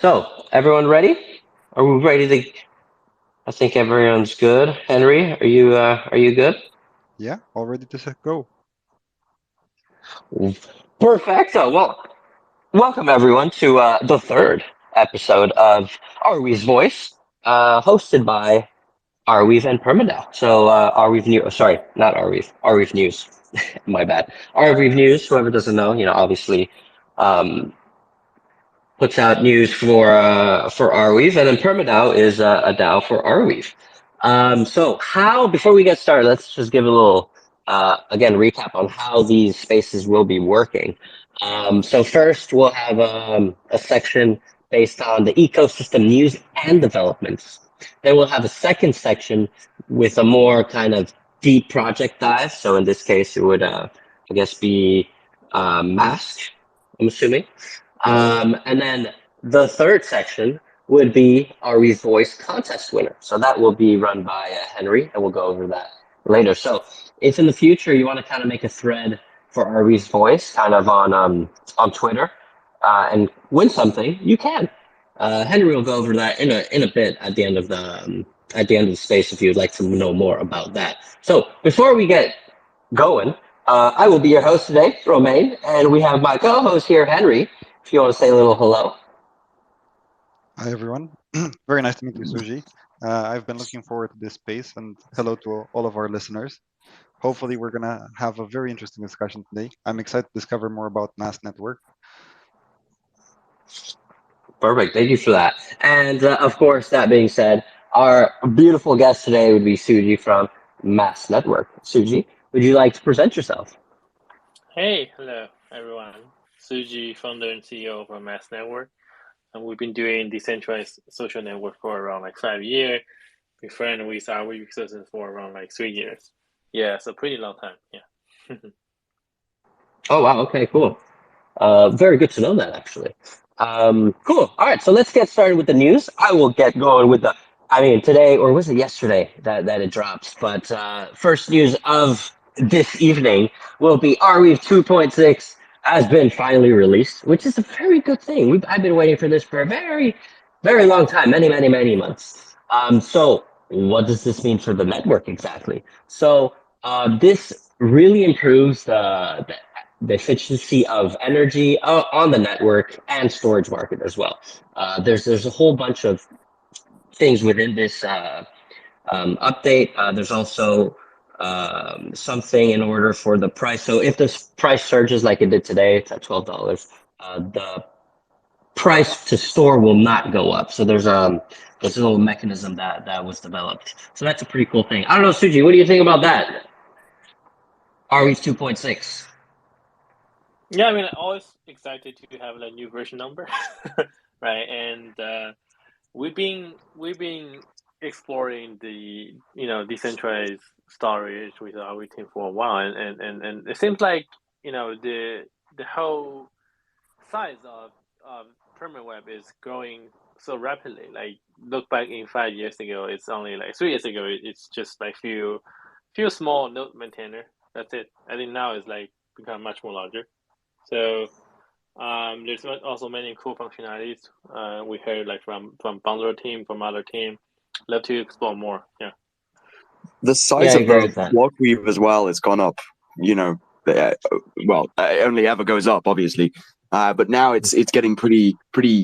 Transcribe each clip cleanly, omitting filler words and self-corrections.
So, everyone ready? Are we ready to? I think everyone's good. Henry, are you good? Yeah, all ready to go. Perfecto. Well, welcome everyone to the third episode of Arwee's Voice, hosted by Arweave and PermaDAO. So, Arweave News. Sorry, not Arweave. Arweave News. My bad. Arweave News. Whoever doesn't know, obviously. Um, Puts out news for Arweave, and then PermaDAO is a DAO for Arweave. So how before we get started, let's just give a little again recap on how these spaces will be working. So first, we'll have a section based on the ecosystem news and developments. Then we'll have a second section with a more kind of deep project dive. So in this case, it would I guess be Mask. I'm assuming. And then the third section would be our voice contest winner. So that will be run by Henry, and we'll go over that later. So if in the future you want to kind of make a thread for Ari's voice, kind of on Twitter, and win something, you can. Henry will go over that in a bit at the end of the space if you'd like to know more about that. So before we get going, I will be your host today, Romain, and we have my co-host here, Henry. If you want to say a little hello. Hi, everyone. Very nice to meet you, Suji. I've been looking forward to this space, and hello to all of our listeners. Hopefully, we're going to have a very interesting discussion today. I'm excited to discover more about Mask Network. Perfect. Thank you for that. And of course, that being said, our beautiful guest today would be Suji from Mask Network. Suji, would you like to present yourself? Hey, hello everyone. Suji, founder and CEO of Mask Network, and we've been doing decentralized social network for around 5 years. We're friends with our ecosystem for around 3 years. Yeah, so pretty long time. Yeah. Oh wow. Okay. Cool. Very good to know that actually. Cool. All right. So let's get started with the news. I will get going with the. I mean, today or was it yesterday that it drops? But first news of this evening will be Arweave 2.6 has been finally released, which is a very good thing. I've been waiting for this for a very, very long time, many months. So what does this mean for the network exactly? So this really improves the efficiency of energy on the network and storage market as well. There's a whole bunch of things within this update. There's also something in order for the price. So if the price surges like it did today, it's at $12. The price to store will not go up. So there's a little mechanism that was developed. So that's a pretty cool thing. I don't know, Suji, what do you think about that? RE 2.6. Yeah, I mean, always excited to have a new version number, right? And we've been exploring the decentralized storage with our team for a while, and it seems like the whole size of permaweb is growing so rapidly. Like look back in 5 years ago, it's only 3 years ago. It's just few small node maintainer. That's it. I think now it's become much more larger. So there's also many cool functionalities. We heard from Bundler team, from other team. Love to explore more. Yeah. The size of the block weave as well has gone up. It only ever goes up, obviously. But now it's getting pretty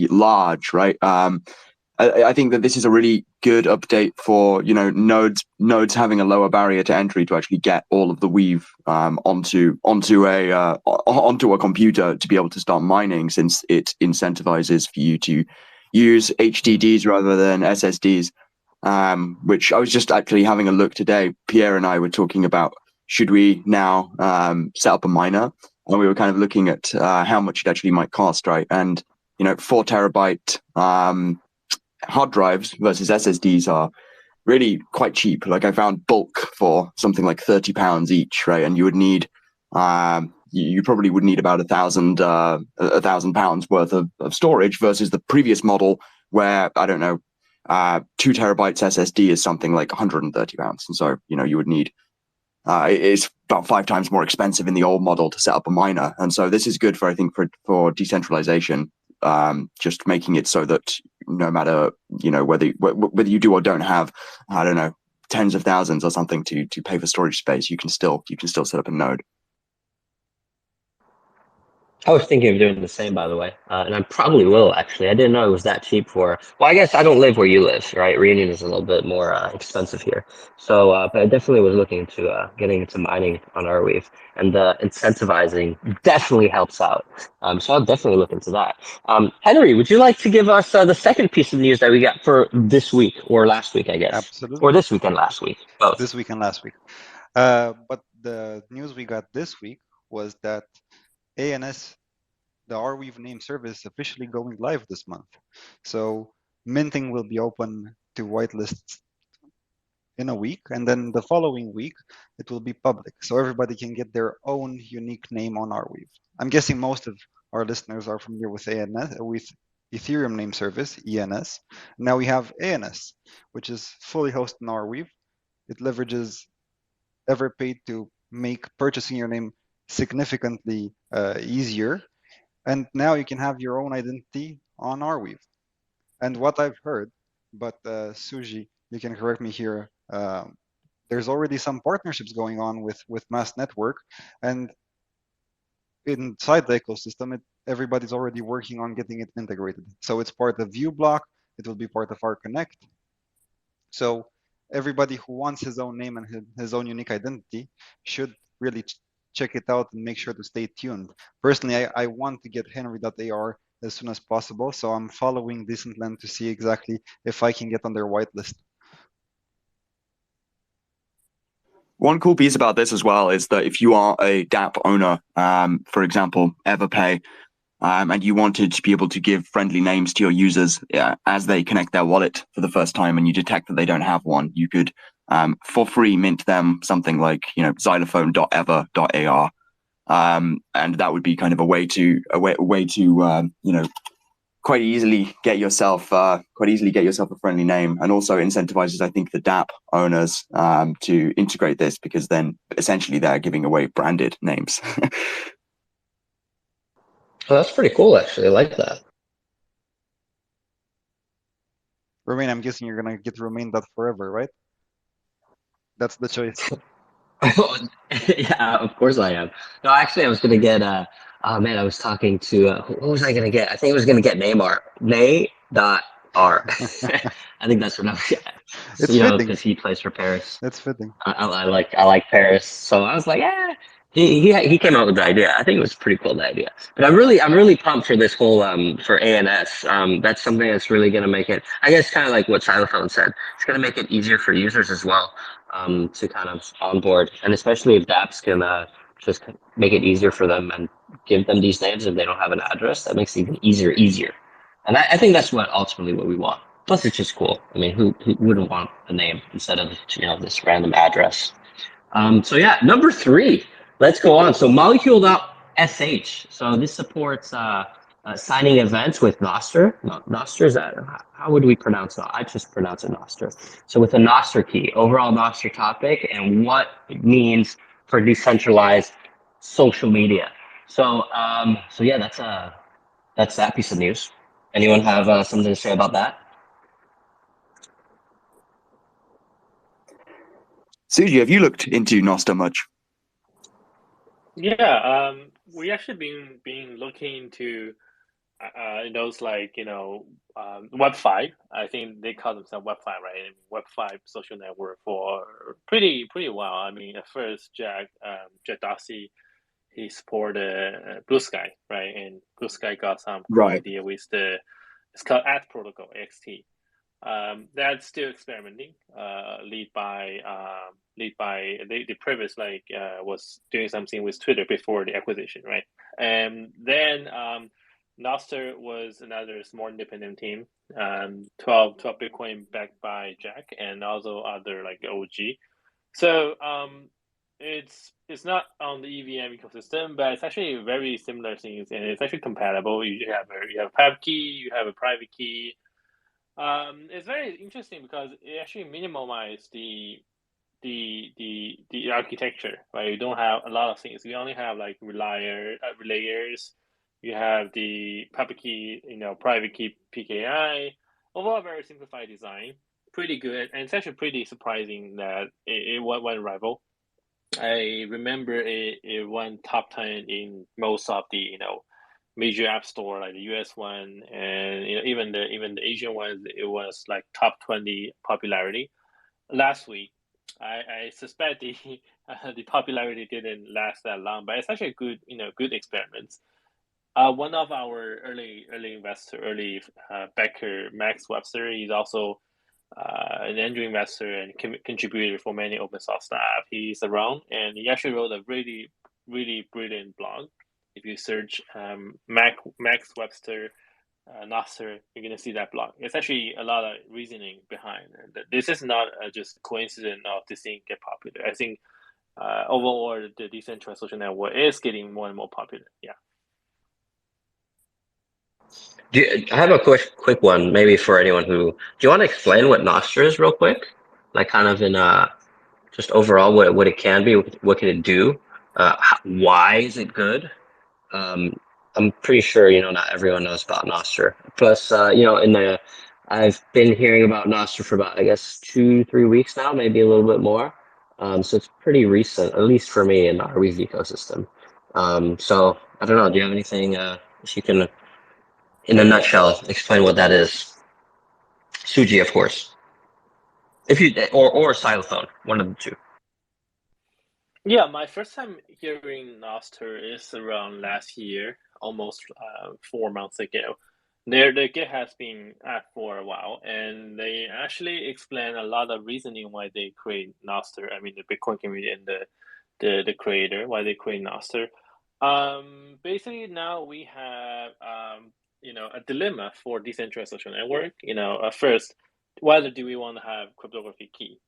large, right? I think that this is a really good update for nodes having a lower barrier to entry to actually get all of the weave onto a computer to be able to start mining, since it incentivizes for you to use HDDs rather than SSDs. Which I was just actually having a look today. Pierre and I were talking about, should we now set up a miner? And we were kind of looking at how much it actually might cost, right? And 4 terabyte hard drives versus SSDs are really quite cheap. Like I found bulk for something like £30 each, right? And you would need, you probably would need about £1,000 worth of storage versus the previous model where, I don't know, 2 terabytes SSD is something like £130. And so, you would need, it's about 5 times more expensive in the old model to set up a miner. And so this is good for, I think, for decentralization. just making it so that no matter, you know, whether you do or don't have, I don't know, tens of thousands or something to pay for storage space, you can still set up a node. I was thinking of doing the same, by the way, and I probably will, actually. I didn't know it was that cheap for. Well, I guess I don't live where you live, right? Reunion is a little bit more expensive here, so but I definitely was looking into getting into mining on Arweave, and the incentivizing definitely helps out. So I'll definitely look into that. Henry, would you like to give us the second piece of news that we got for this week or last week, I guess, Absolutely. or this week and last week, both. This week and last week. But the news we got this week was that ANS, the Arweave name service, is officially going live this month. So minting will be open to whitelists in a week, and then the following week it will be public, so everybody can get their own unique name on Arweave. I'm guessing most of our listeners are familiar with ANS, with Ethereum name service, ENS. Now we have ANS, which is fully hosted in Arweave. It leverages Everpay to make purchasing your name significantly easier. And now you can have your own identity on Arweave. And what I've heard, but Suji, you can correct me here, there's already some partnerships going on with Mask Network. And inside the ecosystem, everybody's already working on getting it integrated. So it's part of ViewBlock. It will be part of our Connect. So everybody who wants his own name and his own unique identity should really check it out and make sure to stay tuned. Personally, I want to get Henry.ar as soon as possible, so I'm following Decentland to see exactly if I can get on their whitelist. One cool piece about this as well is that if you are a dApp owner, for example, Everpay, and you wanted to be able to give friendly names to your users as they connect their wallet for the first time, and you detect that they don't have one, you could, for free, mint them something like, you know, xylophone.ever.ar, and that would be kind of a way to you know, quite easily get yourself a friendly name, and also incentivizes, I think, the dApp owners to integrate this, because then essentially they're giving away branded names. Oh, that's pretty cool, actually. I like that. Romain, I'm guessing you're gonna get Romain.forever, right? That's the choice. Yeah, of course I am. No, actually, I was gonna get. Oh man, I was talking to. What was I gonna get? I think I was gonna get Neymar. Nay.R. I think that's what I was. It's You know, fitting. because he plays for Paris. It's fitting. I like Paris, so I was like, yeah. He came up with the idea. I think it was a pretty cool idea. But I'm really pumped for this whole for ANS. That's something that's really gonna make it. I guess kind of like what Xylophone said. It's gonna make it easier for users as well to kind of onboard, and especially if dApps can just make it easier for them and give them these names if they don't have an address. That makes it even easier. And I think that's ultimately what we want. Plus, it's just cool. I mean, who wouldn't want a name instead of, you know, this random address? So yeah, number 3. Let's go on. So molecule.sh. So this supports signing events with Nostr. Nostr, is that, how would we pronounce that? I just pronounce it Nostr. So with a Nostr key, overall Nostr topic, and what it means for decentralized social media. So so yeah, that's that piece of news. Anyone have something to say about that? Suji, have you looked into Nostr much? Yeah, we actually been looking into those, like, you know, Web5. I think they call themselves Web5, right? Web5 social network for pretty while. I mean, at first Jack Dorsey, he supported Blue Sky, right? And Blue Sky got some cool idea with it's called AT protocol, AXT. That's still experimenting. Lead by the previous was doing something with Twitter before the acquisition, right? And then Nostr was another small independent team. 12 Bitcoin backed by Jack and also other like OG. So it's not on the EVM ecosystem, but it's actually very similar things, and it's actually compatible. You have a private key, you have a private key. It's very interesting because it actually minimizes the architecture, right? You don't have a lot of things. You only have like relayers. You have the public key, private key PKI. Overall, very simplified design, pretty good, and it's actually pretty surprising that it went rival. I remember it won top 10 in most of the major app store, like the US one, and even the Asian ones. It was like top 20 popularity. Last week, I suspect the the popularity didn't last that long, but it's actually a good experiment. One of our early investor, backer, Max Webster, he's also an angel investor and contributor for many open source stuff. He's around, and he actually wrote a really, really brilliant blog. If you search Max Webster Nostr, you're going to see that blog. It's actually a lot of reasoning behind it. This is not just a coincidence of this thing get popular. I think overall, the decentralized social network is getting more and more popular. Yeah. I have a quick one, maybe for anyone who. Do you want to explain what Nostr is real quick? Like kind of in just overall what it can be, what can it do? Why is it good? I'm pretty sure not everyone knows about Nostr. Plus, I've been hearing about Nostr for about, I guess, 2-3 weeks now, maybe a little bit more. So it's pretty recent, at least for me in the Arweave ecosystem. So I don't know. Do you have anything if you can, in a nutshell, explain what that is? Suji, of course. If you or xylophone, one of the two. Yeah, my first time hearing Nostr is around last year, almost 4 months ago. The Git has been up for a while, and they actually explain a lot of reasoning why they create Nostr. I mean, the Bitcoin community and the creator, why they create Nostr. Basically, now we have a dilemma for decentralized social network. First, whether do we want to have cryptography key?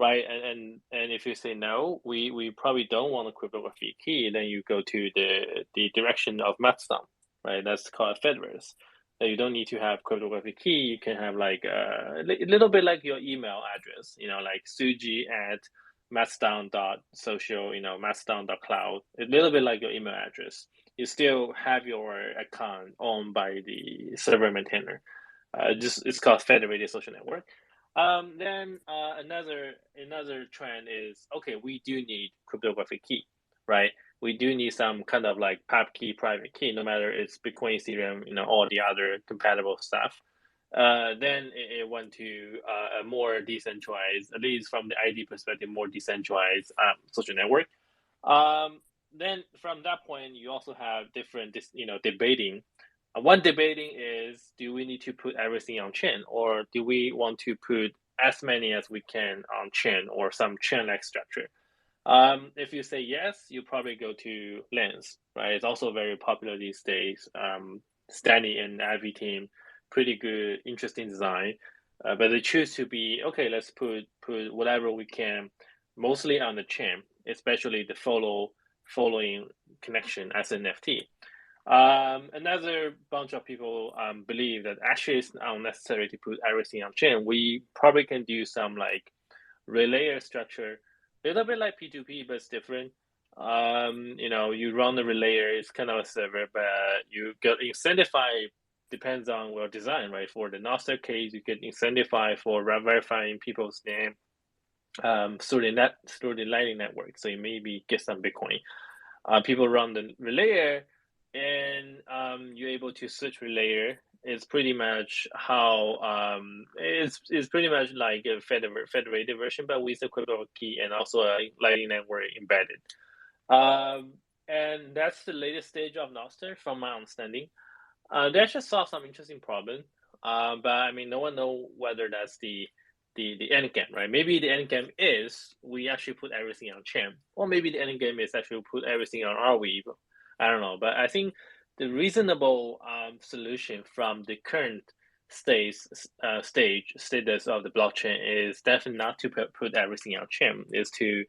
Right, and if you say no, we probably don't want a cryptography key, then you go to the direction of Mastodon, right? That's called Federated. That you don't need to have cryptography key. You can have like a little bit like your email address, like suji@mastodon.social, mastodon.cloud. A little bit like your email address. You still have your account owned by the server maintainer. It's called federated social network. Then another trend is, okay, we do need cryptographic key, right? We do need some kind of like pub key, private key, no matter it's Bitcoin, Ethereum, all the other compatible stuff. Then it went to a more decentralized, at least from the ID perspective, more decentralized social network. Then from that point, you also have different, debating. One debating is, do we need to put everything on chain, or do we want to put as many as we can on chain or some chain-like structure? If you say yes, you probably go to Lens, right? It's also very popular these days. Stanley and Ivy team, pretty good, interesting design. But they choose to be, okay, let's put whatever we can, mostly on the chain, especially the following connection as an NFT. Another bunch of people believe that actually it's not necessary to put everything on chain. We probably can do some like relayer structure, a little bit like P2P, but it's different. You run the relayer, it's kind of a server, but you get incentivized, depends on your design, right? For the Nostr case, you get incentivized for verifying people's name through the Lightning Network. So you maybe get some Bitcoin. People run the relayer, and you're able to switch relayer. It's pretty much how it's pretty much like a federated version, but with a cryptographic key and also a Lightning Network embedded. And that's the latest stage of Nostr, from my understanding. They actually solved some interesting problem, but I mean, no one knows whether that's the end game, right? Maybe the end game is we actually put everything on chain, or maybe the end game is actually put everything on Arweave. I don't know, but I think the reasonable solution from the current status of the blockchain is definitely not to put everything on chain. Is to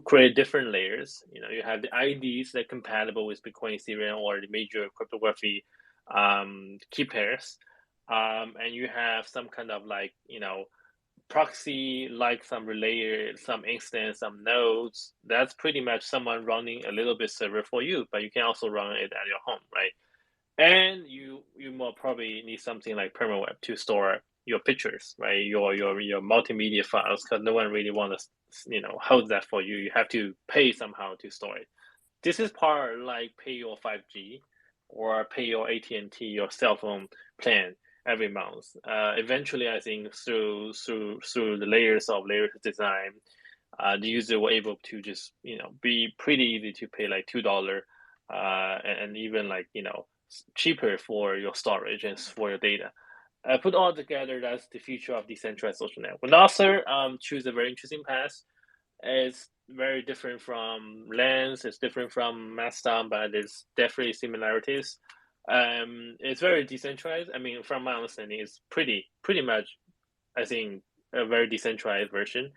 create different layers. You have the IDs that are compatible with Bitcoin, Ethereum, or the major cryptography key pairs, and you have some kind of like proxy, like some relay, some instance, some nodes. That's pretty much someone running a little bit server for you, but you can also run it at your home, right? And you more probably need something like permaweb to store your pictures, right? Your multimedia files, because no one really want to hold that for you. You have to pay somehow to store it. This is part like pay your 5G or pay your AT&T, your cell phone plan every month. Eventually, I think through the layers of design, the user will able to just be pretty easy to pay like $2, and even like cheaper for your storage and for your data. Put all together, that's the future of decentralized social network. Nasser choose a very interesting path. It's very different from Lens, it's different from Mastodon, but there's definitely similarities. It's very decentralized. I mean, from my understanding, it's pretty much, I think, a very decentralized version.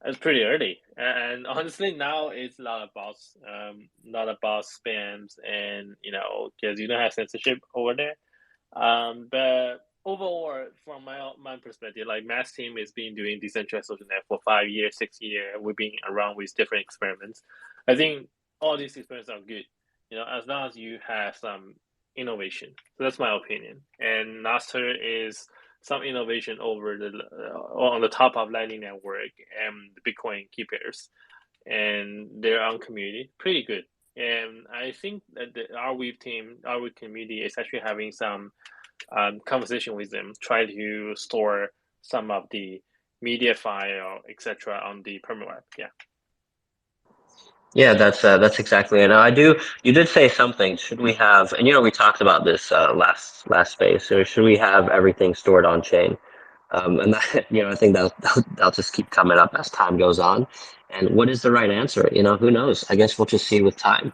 It's pretty early, and honestly, now it's a lot of bots, spams, and because you don't have censorship over there. But overall, from my perspective, like Mask team has been doing decentralized social net for 5 years, 6 years. We've been around with different experiments. I think all these experiments are good, as long as you have some innovation. So that's my opinion. And Nasser is some innovation over on the top of Lightning Network and the Bitcoin key pairs and their own community, pretty good. And I think that the Arweave team, Arweave community is actually having some conversation with them, try to store some of the media file, etc., on the permaweb. Yeah. Yeah, that's exactly it. Now, you did say something. Should we have, and we talked about this last space. So should we have everything stored on chain? And that, I think that'll just keep coming up as time goes on. And what is the right answer? Who knows? I guess we'll just see with time.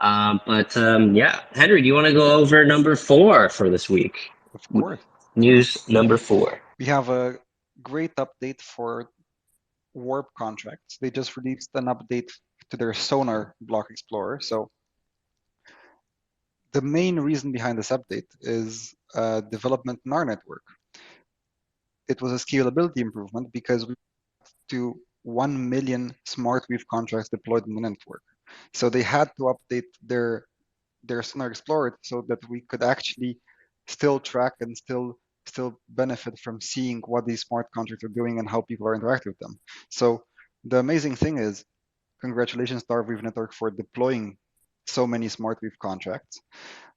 But yeah, Henry, do you want to go over number 4 for this week? Of course. News number 4. We have a great update for Warp contracts. They just released an update to their Sonar block explorer. So the main reason behind this update is development in our network. It was a scalability improvement because we got to 1 million SmartWeave contracts deployed in the network. So they had to update their Sonar Explorer so that we could actually still track and still benefit from seeing what these smart contracts are doing and how people are interacting with them. So the amazing thing is, congratulations to Arweave Network for deploying so many SmartWeave contracts.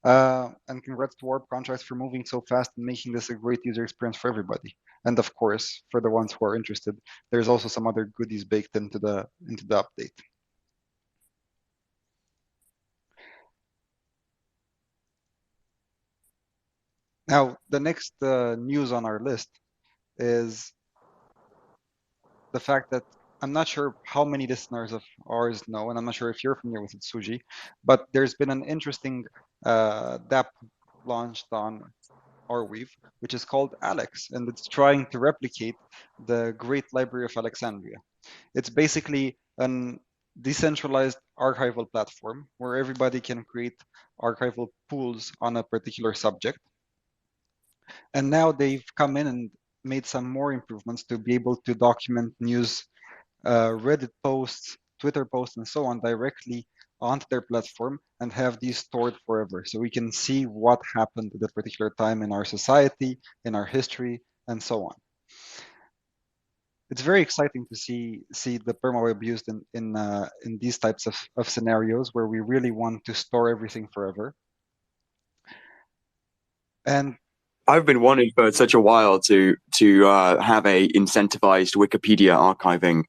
And congrats to Warp contracts for moving so fast and making this a great user experience for everybody. And of course, for the ones who are interested, there's also some other goodies baked into the update. Now, the next news on our list is the fact that I'm not sure how many listeners of ours know, and I'm not sure if you're familiar with it, Suji, but there's been an interesting dApp launched on Arweave, which is called Alex, and it's trying to replicate the Great Library of Alexandria. It's basically a decentralized archival platform where everybody can create archival pools on a particular subject. And now they've come in and made some more improvements to be able to document news, Reddit posts, Twitter posts, and so on directly onto their platform and have these stored forever. So we can see what happened at that particular time in our society, in our history, and so on. It's very exciting to see the permaweb used in these types of scenarios where we really want to store everything forever. And I've been wanting for such a while to have a incentivized Wikipedia archiving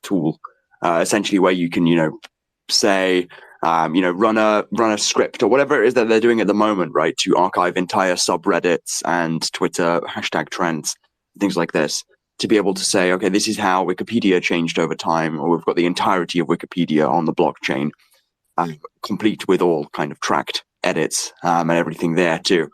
tool, essentially where you can say run a script or whatever it is that they're doing at the moment, right, to archive entire subreddits and Twitter hashtag trends, things like this, to be able to say, okay, this is how Wikipedia changed over time, or we've got the entirety of Wikipedia on the blockchain, complete with all kind of tracked edits and everything there too.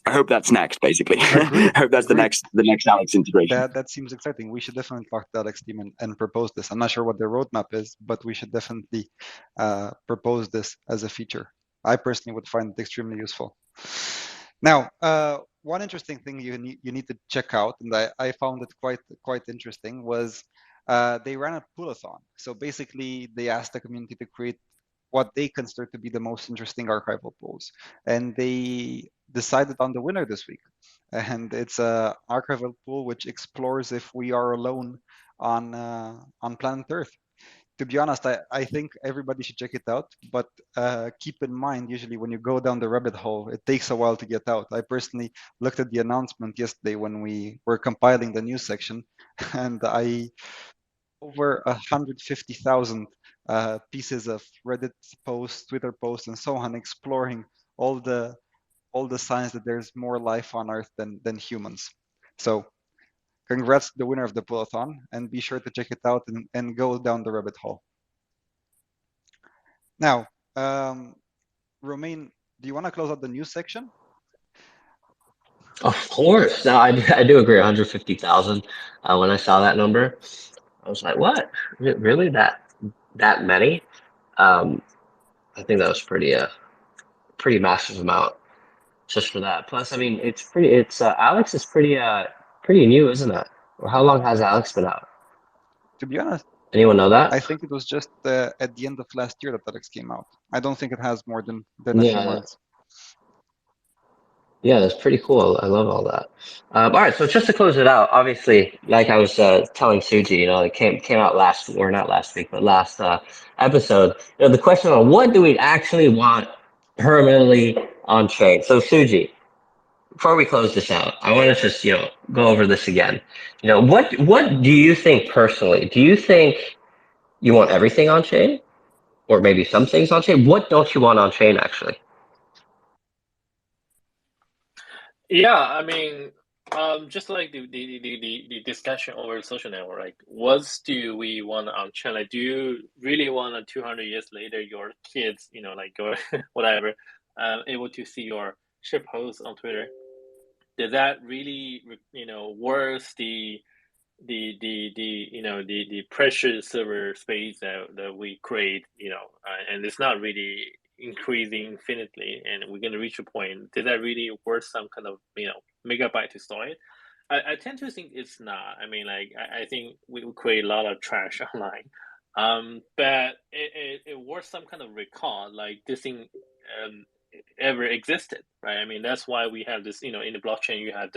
I hope that's next, basically. I hope that's the next Alex integration. That seems exciting. We should definitely talk to the Alex team and propose this. I'm not sure what their roadmap is, but we should definitely propose this as a feature. I personally would find it extremely useful. Now, one interesting thing you need to check out, and I found it quite interesting, was they ran a poolathon. So basically, they asked the community to create what they consider to be the most interesting archival pools, and they decided on the winner this week. And it's a archival pool which explores if we are alone on planet Earth. To be honest, I think everybody should check it out, but keep in mind, usually when you go down the rabbit hole, it takes a while to get out. I personally looked at the announcement yesterday when we were compiling the news section, and over 150,000 pieces of Reddit posts, Twitter posts, and so on, exploring all the signs that there's more life on Earth than humans. So congrats to the winner of the poolathon, and be sure to check it out and go down the rabbit hole. Now, Romain, do you want to close out the news section? Of course. No, I do agree. 150,000. When I saw that number, I was like, "What? Really? That many?" I think that was pretty massive amount just for that. Plus, I mean, it's Alex is pretty new, isn't it? Or how long has Alex been out? To be honest, Anyone know that? I think it was just at the end of last year that Alex came out. I don't think it has more than a few months. Yeah, that's pretty cool. I love all that. All right, so just to close it out, obviously, like I was telling Suji, you know, it came out not last week, but last episode. You know, the question on what do we actually want permanently on chain. So Suji, before we close this out, I want to just go over this again. You know, what do you think personally? Do you think you want everything on chain, or maybe some things on chain? What don't you want on chain actually? Yeah, I mean, just like the discussion over social network, like what do we want on chain? Like, do you really want 200 years later your kids, like or whatever, able to see your ship posts on Twitter? Does that really, worth the precious server space that we create, and it's not really increasing infinitely, and we're going to reach a point. Is that really worth some kind of megabyte to store it? I tend to think it's not. I mean, like I think we create a lot of trash online, but it worth some kind of recall, like this thing ever existed, right? I mean, that's why we have this. In the blockchain, you have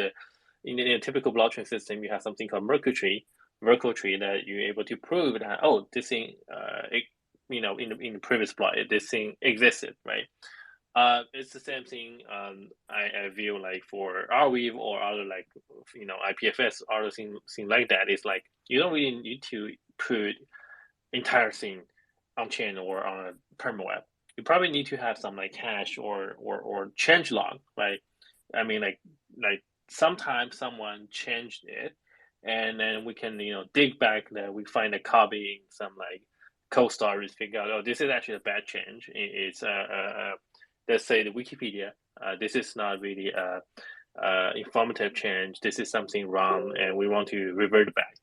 in a typical blockchain system, you have something called Merkle tree that you're able to prove that this thing, in the previous block, this thing existed, right? It's the same thing. I view like for Arweave or other like IPFS, other thing like that. It's like you don't really need to put entire thing on chain or on a permaweb. You probably need to have some like hash or change log, right? I mean, like sometimes someone changed it, and then we can dig back that we find a copy in some like cold storage, figure out, oh, this is actually a bad change. It's let's say the Wikipedia. This is not really a informative change. This is something wrong, and we want to revert back.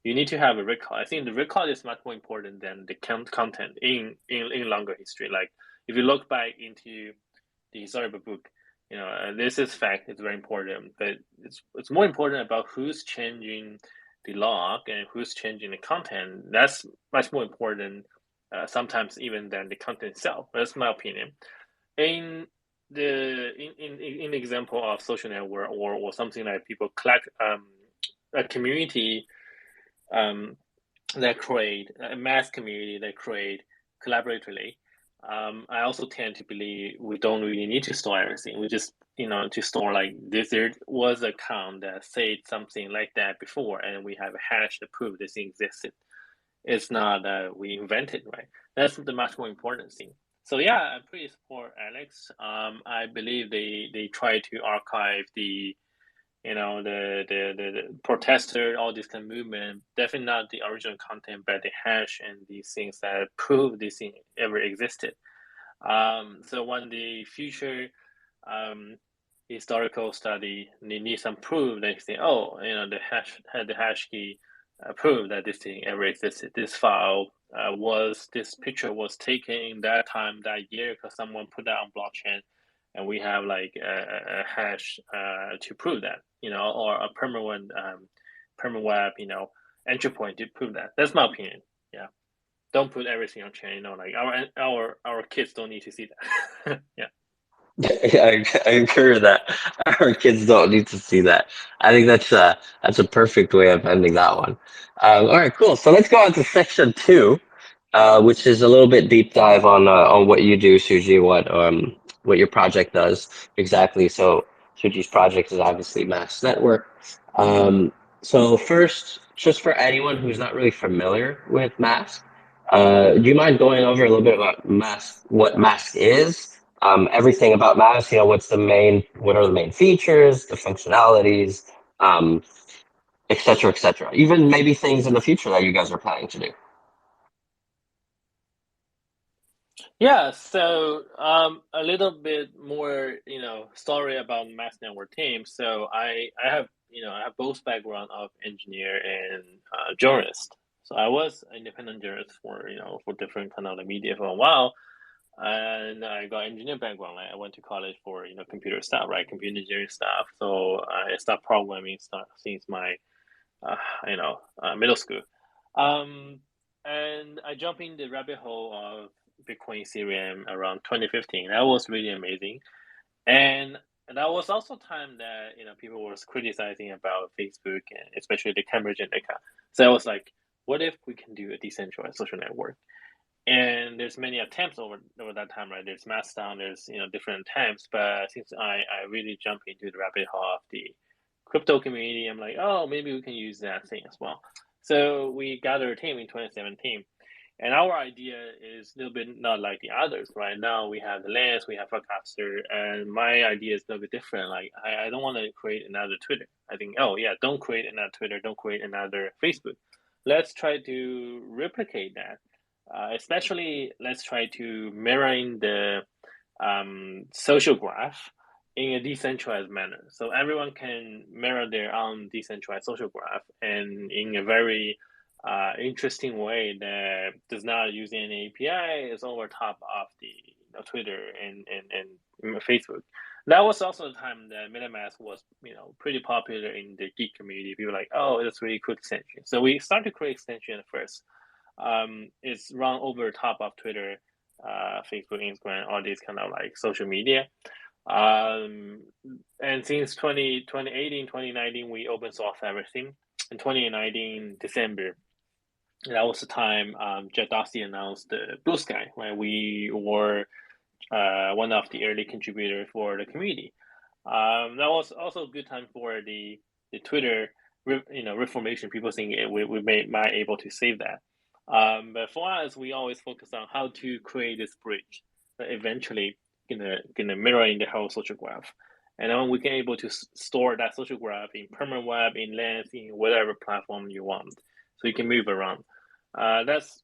You need to have a record. I think the record is much more important than the content in longer history. Like if you look back into the historical book, this is fact. It's very important, but it's more important about who's changing the log and who's changing the content. That's much more important, sometimes even than the content itself. That's my opinion. In the example of social network or something like people collect a community that create a mass community that create collaboratively. I also tend to believe we don't really need to store everything. We just to store like this. There was an account that said something like that before, and we have a hash to prove this thing existed. It's not that we invented, right? That's the much more important thing. So yeah, I pretty support Alex. I believe they try to archive the protester, all this kind of movement. Definitely not the original content, but the hash and these things that prove this thing ever existed. So when the future historical study need some proof, they say, oh, the hash key prove that this thing ever existed. This file this picture was taken in that time, that year, because someone put that on blockchain, and we have like a hash to prove that, or a permaweb, entry point to prove that. That's my opinion. Yeah, don't put everything on chain. Like our kids don't need to see that. Yeah. I agree with that. Our kids don't need to see that. I think that's a perfect way of ending that one. All right, cool. So let's go on to section 2, which is a little bit deep dive on what you do, Suji, what your project does exactly. So Suji's project is obviously Mask Network. So first, just for anyone who's not really familiar with Mask, do you mind going over a little bit about Mask, what Mask is? Everything about Mask, what are the main features, the functionalities, et cetera, et cetera. Even maybe things in the future that you guys are planning to do. Yeah, so a little bit more, story about Mask Network team. So I have, I have both background of engineer and journalist. So I was an independent journalist for different kind of the media for a while, and I got engineer background. I went to college for computer stuff, right, computer engineering stuff. So I started programming stuff since my middle school. And I jumped in the rabbit hole of Bitcoin, Ethereum around 2015. That was really amazing, and that was also time that people was criticizing about Facebook and especially the Cambridge Analytica. So I was like, what if we can do a decentralized social network? And there's many attempts over that time, right? There's Mastodon, there's different attempts, but since I really jumped into the rabbit hole of the crypto community, I'm like, oh, maybe we can use that thing as well. So we gathered a team in 2017. And our idea is a little bit not like the others. Right now we have the Lens, we have Podcaster, and my idea is a little bit different. Like I don't want to create another Twitter. I think, oh yeah, don't create another Twitter, don't create another Facebook. Let's try to replicate that. Especially let's try to mirroring the social graph in a decentralized manner. So everyone can mirror their own decentralized social graph and in a very interesting way that does not use any API, is over top of the Twitter and Facebook. That was also the time that MetaMask was pretty popular in the geek community. People were like, oh, it's really cool extension. So we started to create extension first. It's run over top of Twitter, Facebook, Instagram, all these kind of like social media. And since 2018, 2019, we open source everything. In 2019, December, that was the time Jack Dorsey announced the Blue Sky, right? We were one of the early contributors for the community. That was also a good time for the Twitter, reformation. People think we might able to save that. But for us, we always focus on how to create this bridge that eventually gonna mirror in the whole social graph. And then we can able to store that social graph in PermaWeb, in Lens, in whatever platform you want, so you can move around. That's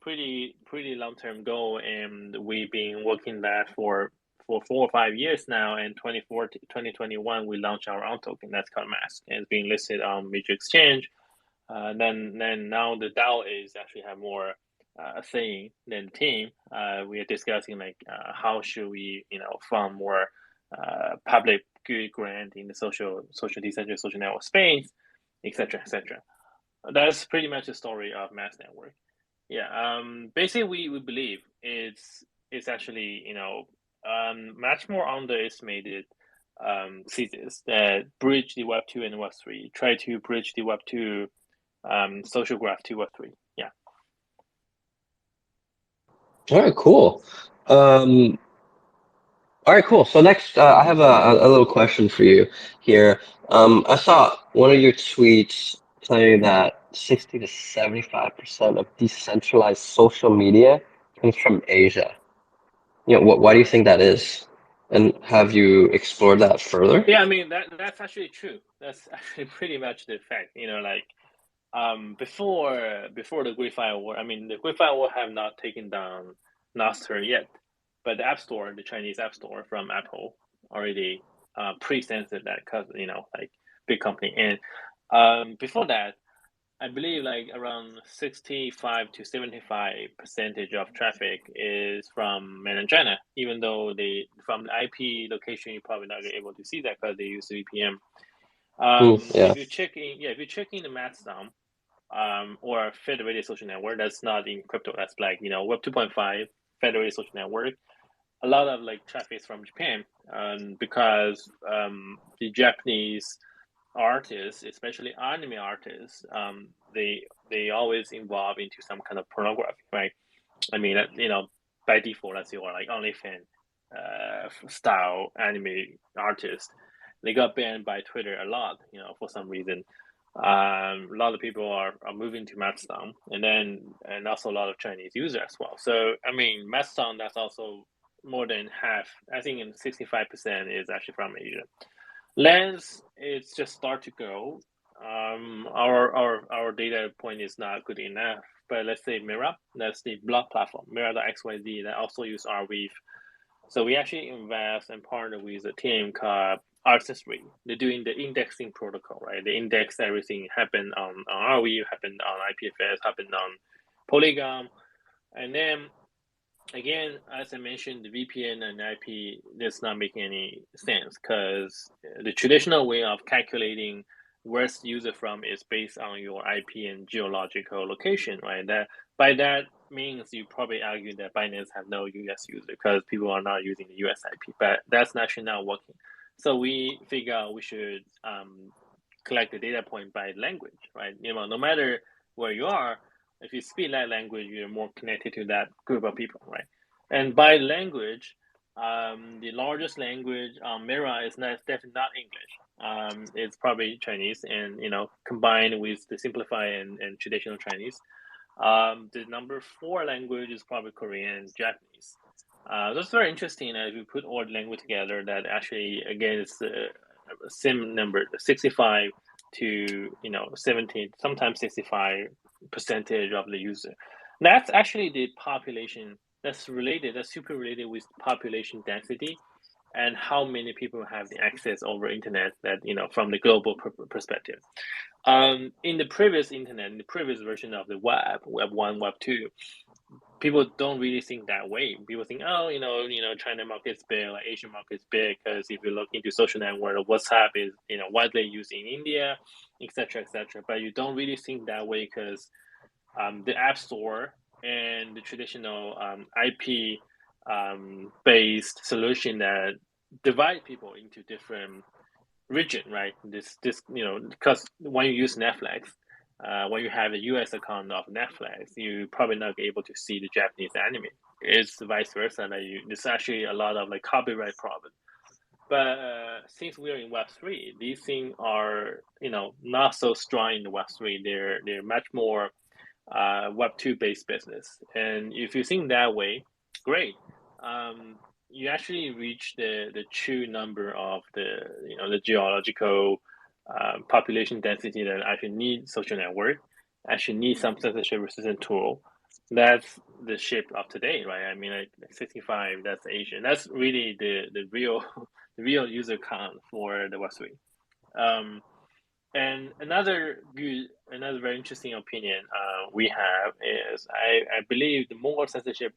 pretty long term goal, and we've been working that for 4 or 5 years now. And 2021, we launched our own token that's called Mask, and it's being listed on major exchange. Then now the DAO is actually have more saying than the team. We are discussing like how should we fund more public good grant in the social decentralized social network space, etc. etc. That's pretty much the story of Mask Network. Yeah. Basically, we believe it's actually much more underestimated thesis that bridge the Web 2 and Web 3. Try to bridge the Web 2 social graph to Web 3. Yeah. All right, cool. All right, cool. So next, I have a little question for you here. I saw one of your tweets saying that 60 to 75% of decentralized social media comes from Asia. Why do you think that is? And have you explored that further? Yeah, I mean that's actually true. That's actually pretty much the fact. Before the Great Firewall, I mean the Great Firewall have not taken down Nostr yet, but the App Store, the Chinese App Store from Apple, already pre-censored that because like big company. And before that, I believe like around 65 to 75% of traffic is from mainland China, even though from the IP location, you're probably not able to see that because they use VPN. Yeah. If you check in the Mastodon, or federated social network, that's not in crypto, that's like, Web 2.5 federated social network, a lot of like traffic is from Japan, because the Japanese artists, especially anime artists, they always involve into some kind of pornography, right? I mean, by default, that's your like OnlyFans style anime artist. They got banned by Twitter a lot, for some reason. A lot of people are moving to Mastodon, and also a lot of Chinese users as well. So I mean, Mastodon, that's also more than half. I think 65% is actually from Asia. Lens, it's just start to go. Our data point is not good enough. But let's say Mira, that's the blog platform, Mira.xyz, that also use Arweave. So we actually invest and partner with a team called Artistry. They're doing the indexing protocol, right? They index everything happen on Arweave, happen on IPFS, happen on Polygon. And then again, as I mentioned, the VPN and IP does not make any sense because the traditional way of calculating where's the user from is based on your IP and geological location, right? That means you probably argue that Binance have no US user because people are not using the US IP, but that's actually not working. So we figure out we should collect the data point by language, right? No matter where you are, if you speak that language, you're more connected to that group of people, right? And by language, the largest language on Mira is definitely not English. It's probably Chinese, and combined with the simplified and traditional Chinese. The number 4 language is probably Korean and Japanese. That's very interesting as we put all the language together. That actually, again, it's the same number, 65 to 70, sometimes 65% of the user. That's actually the population. That's super related with population density and how many people have the access over internet, that from the global perspective. In the previous internet, in the previous version of the web 1, web 2, people don't really think that way. People think, China market's big, like Asian market's big, because if you look into social network, WhatsApp is widely used in India, etc., etc. But you don't really think that way because the App Store and the traditional IP based solution that divide people into different region, right? This because when you use Netflix, when you have a US account of Netflix, you probably not able to see the Japanese anime. It's vice versa. There's actually a lot of like copyright problem. But since we're in Web3, these things are not so strong in the Web3. They're much more Web 2 based business. And if you think that way, great. You actually reach the true number of the geological population density that actually need social network, actually need some censorship resistant tool. That's the shape of today, right? I mean, like 65, that's Asian. That's really the real the real user count for the Web3. And another very interesting opinion we have is I believe the more censorship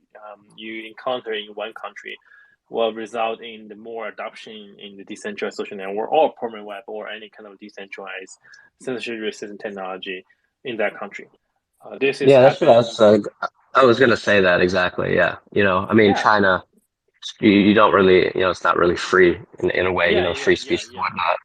you encounter in one country will result in the more adoption in the decentralized social network or permaweb or any kind of decentralized censorship-resistant technology in that country. This is that's what I was gonna say that exactly. Yeah, I mean, China, you don't really, it's not really free in a way, free speech and whatnot.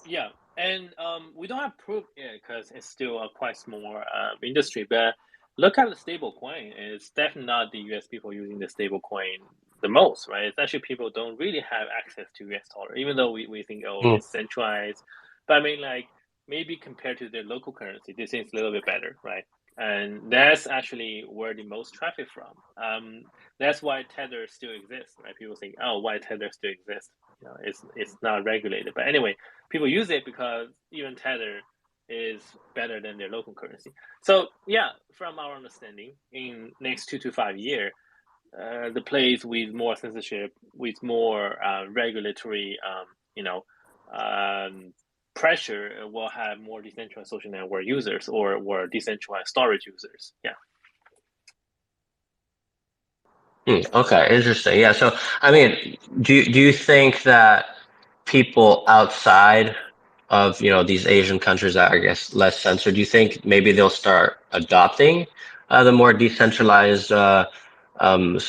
Yeah, and we don't have proof yet because it's still a quite small industry. But look at the stable coin. It's definitely not the US people using the stable coin the most, right? It's actually people don't really have access to US dollar, even though we think, it's centralized. But I mean, like, maybe compared to their local currency, this is a little bit better, right? And that's actually where the most traffic from. That's why Tether still exists, right? People think, why Tether still exists? It's not regulated. But anyway, people use it because even Tether is better than their local currency. So yeah, from our understanding, in next 2 to 5 years, the place with more censorship, with more regulatory, pressure will have more decentralized social network users or decentralized storage users. Yeah. Okay, interesting. Yeah. So, I mean, do you think that people outside of these Asian countries that are, I guess, less censored, do you think maybe they'll start adopting the more decentralized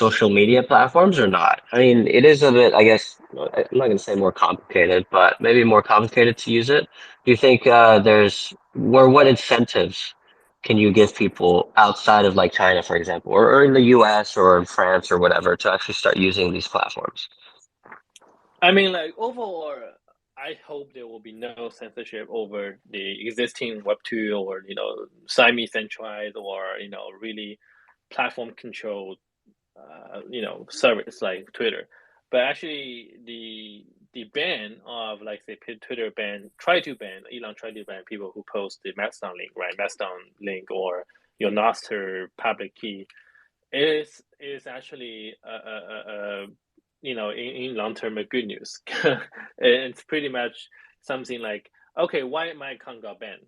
social media platforms or not? I mean, it is a bit, I guess, I'm not going to say more complicated, but maybe more complicated to use it. Do you think what incentives can you give people outside of like China, for example, or in the US or in France or whatever to actually start using these platforms? I mean, like overall, I hope there will be no censorship over the existing Web2 or semi-centralized or really platform controlled service like Twitter. But actually, the ban of like say Twitter tried to ban people who post the Mastodon link, right? Mastodon link or your Nostr public key is actually in long term a good news. It's pretty much something like, okay, why my account got banned?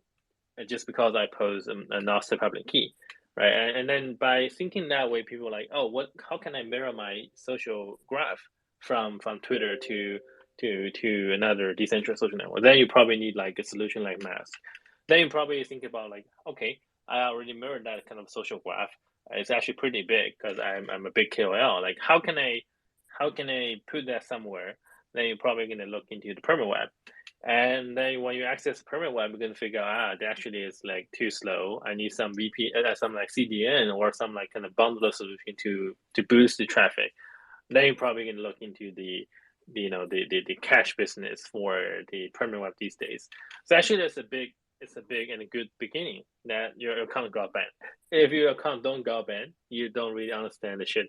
Just because I post a Nostr public key, right? And then by thinking that way, people are like, oh, how can I mirror my social graph from Twitter to another decentralized social network? Then you probably need like a solution like Mask. Then you probably think about like, okay, I already mirrored that kind of social graph. It's actually pretty big because I'm a big KOL. Like, how can I put that somewhere? Then you're probably going to look into the permaweb. And then when you access permaweb, you're going to figure out, that actually is like too slow. I need some some like CDN or some like kind of bundler solution to boost the traffic. Then you're probably going to look into the cache business for the permaweb these days. So actually, it's a big and a good beginning that your account got banned. If your account don't got banned, you don't really understand the shit.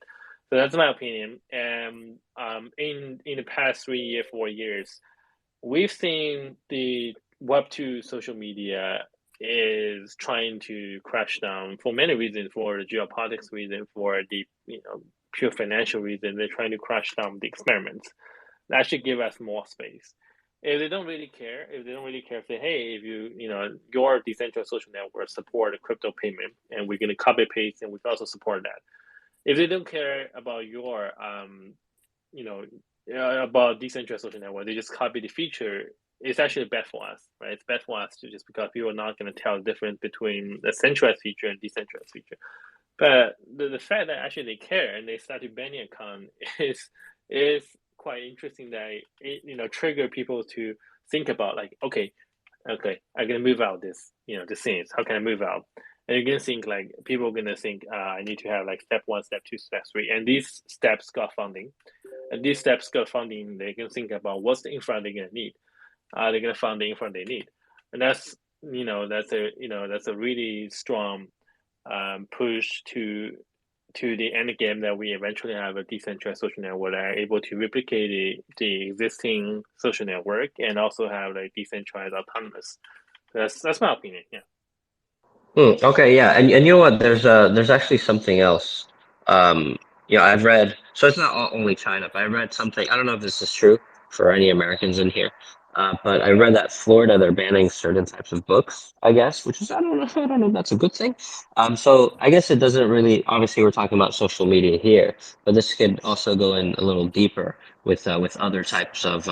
So that's my opinion. And in the past 4 years, we've seen the Web2 social media is trying to crash down for many reasons, for the geopolitics reason, for the pure financial reason. They're trying to crash down the experiments. That should give us more space. If they don't really care, say, hey, if your decentralized social network support a crypto payment, and we're going to copy paste, and we can also support that. If they don't care about your about decentralized social network, they just copy the feature. It's actually bad for us, right? It's bad for us too, just because people are not going to tell the difference between the centralized feature and decentralized feature. But the fact that actually they care and they started banning account is quite interesting. That it trigger people to think about like, okay, I'm gonna move out this the scenes. How can I move out? And you're gonna think like people are gonna think I need to have like step 1, step 2, step 3, and these steps got funding. And these steps got funding, they can think about what's the infra they're gonna need. They're gonna fund the infra they need, and that's a really strong push to the end game that we eventually have a decentralized social network that are able to replicate the existing social network and also have like decentralized autonomous. That's my opinion. Yeah. Okay, yeah, and you know what? There's actually something else. I've read. So it's not only China, but I read something. I don't know if this is true for any Americans in here, but I read that Florida they're banning certain types of books. I guess, which is I don't know. I don't know if that's a good thing. So I guess it doesn't really. Obviously, we're talking about social media here, but this could also go in a little deeper with other types of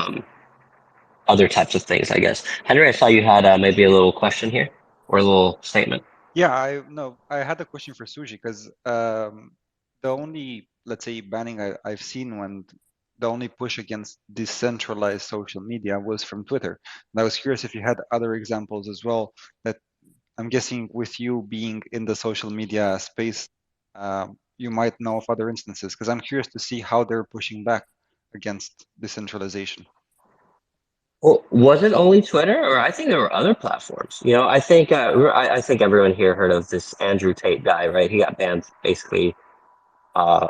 things. I guess. Henry, I saw you had maybe a little question here or a little statement. Yeah, I had a question for Suji because the only, let's say, banning I've seen when the only push against decentralized social media was from Twitter. And I was curious if you had other examples as well. That I'm guessing with you being in the social media space, you might know of other instances because I'm curious to see how they're pushing back against decentralization. Well, was it only Twitter, or I think there were other platforms? I think everyone here heard of this Andrew Tate guy, right? He got banned basically uh,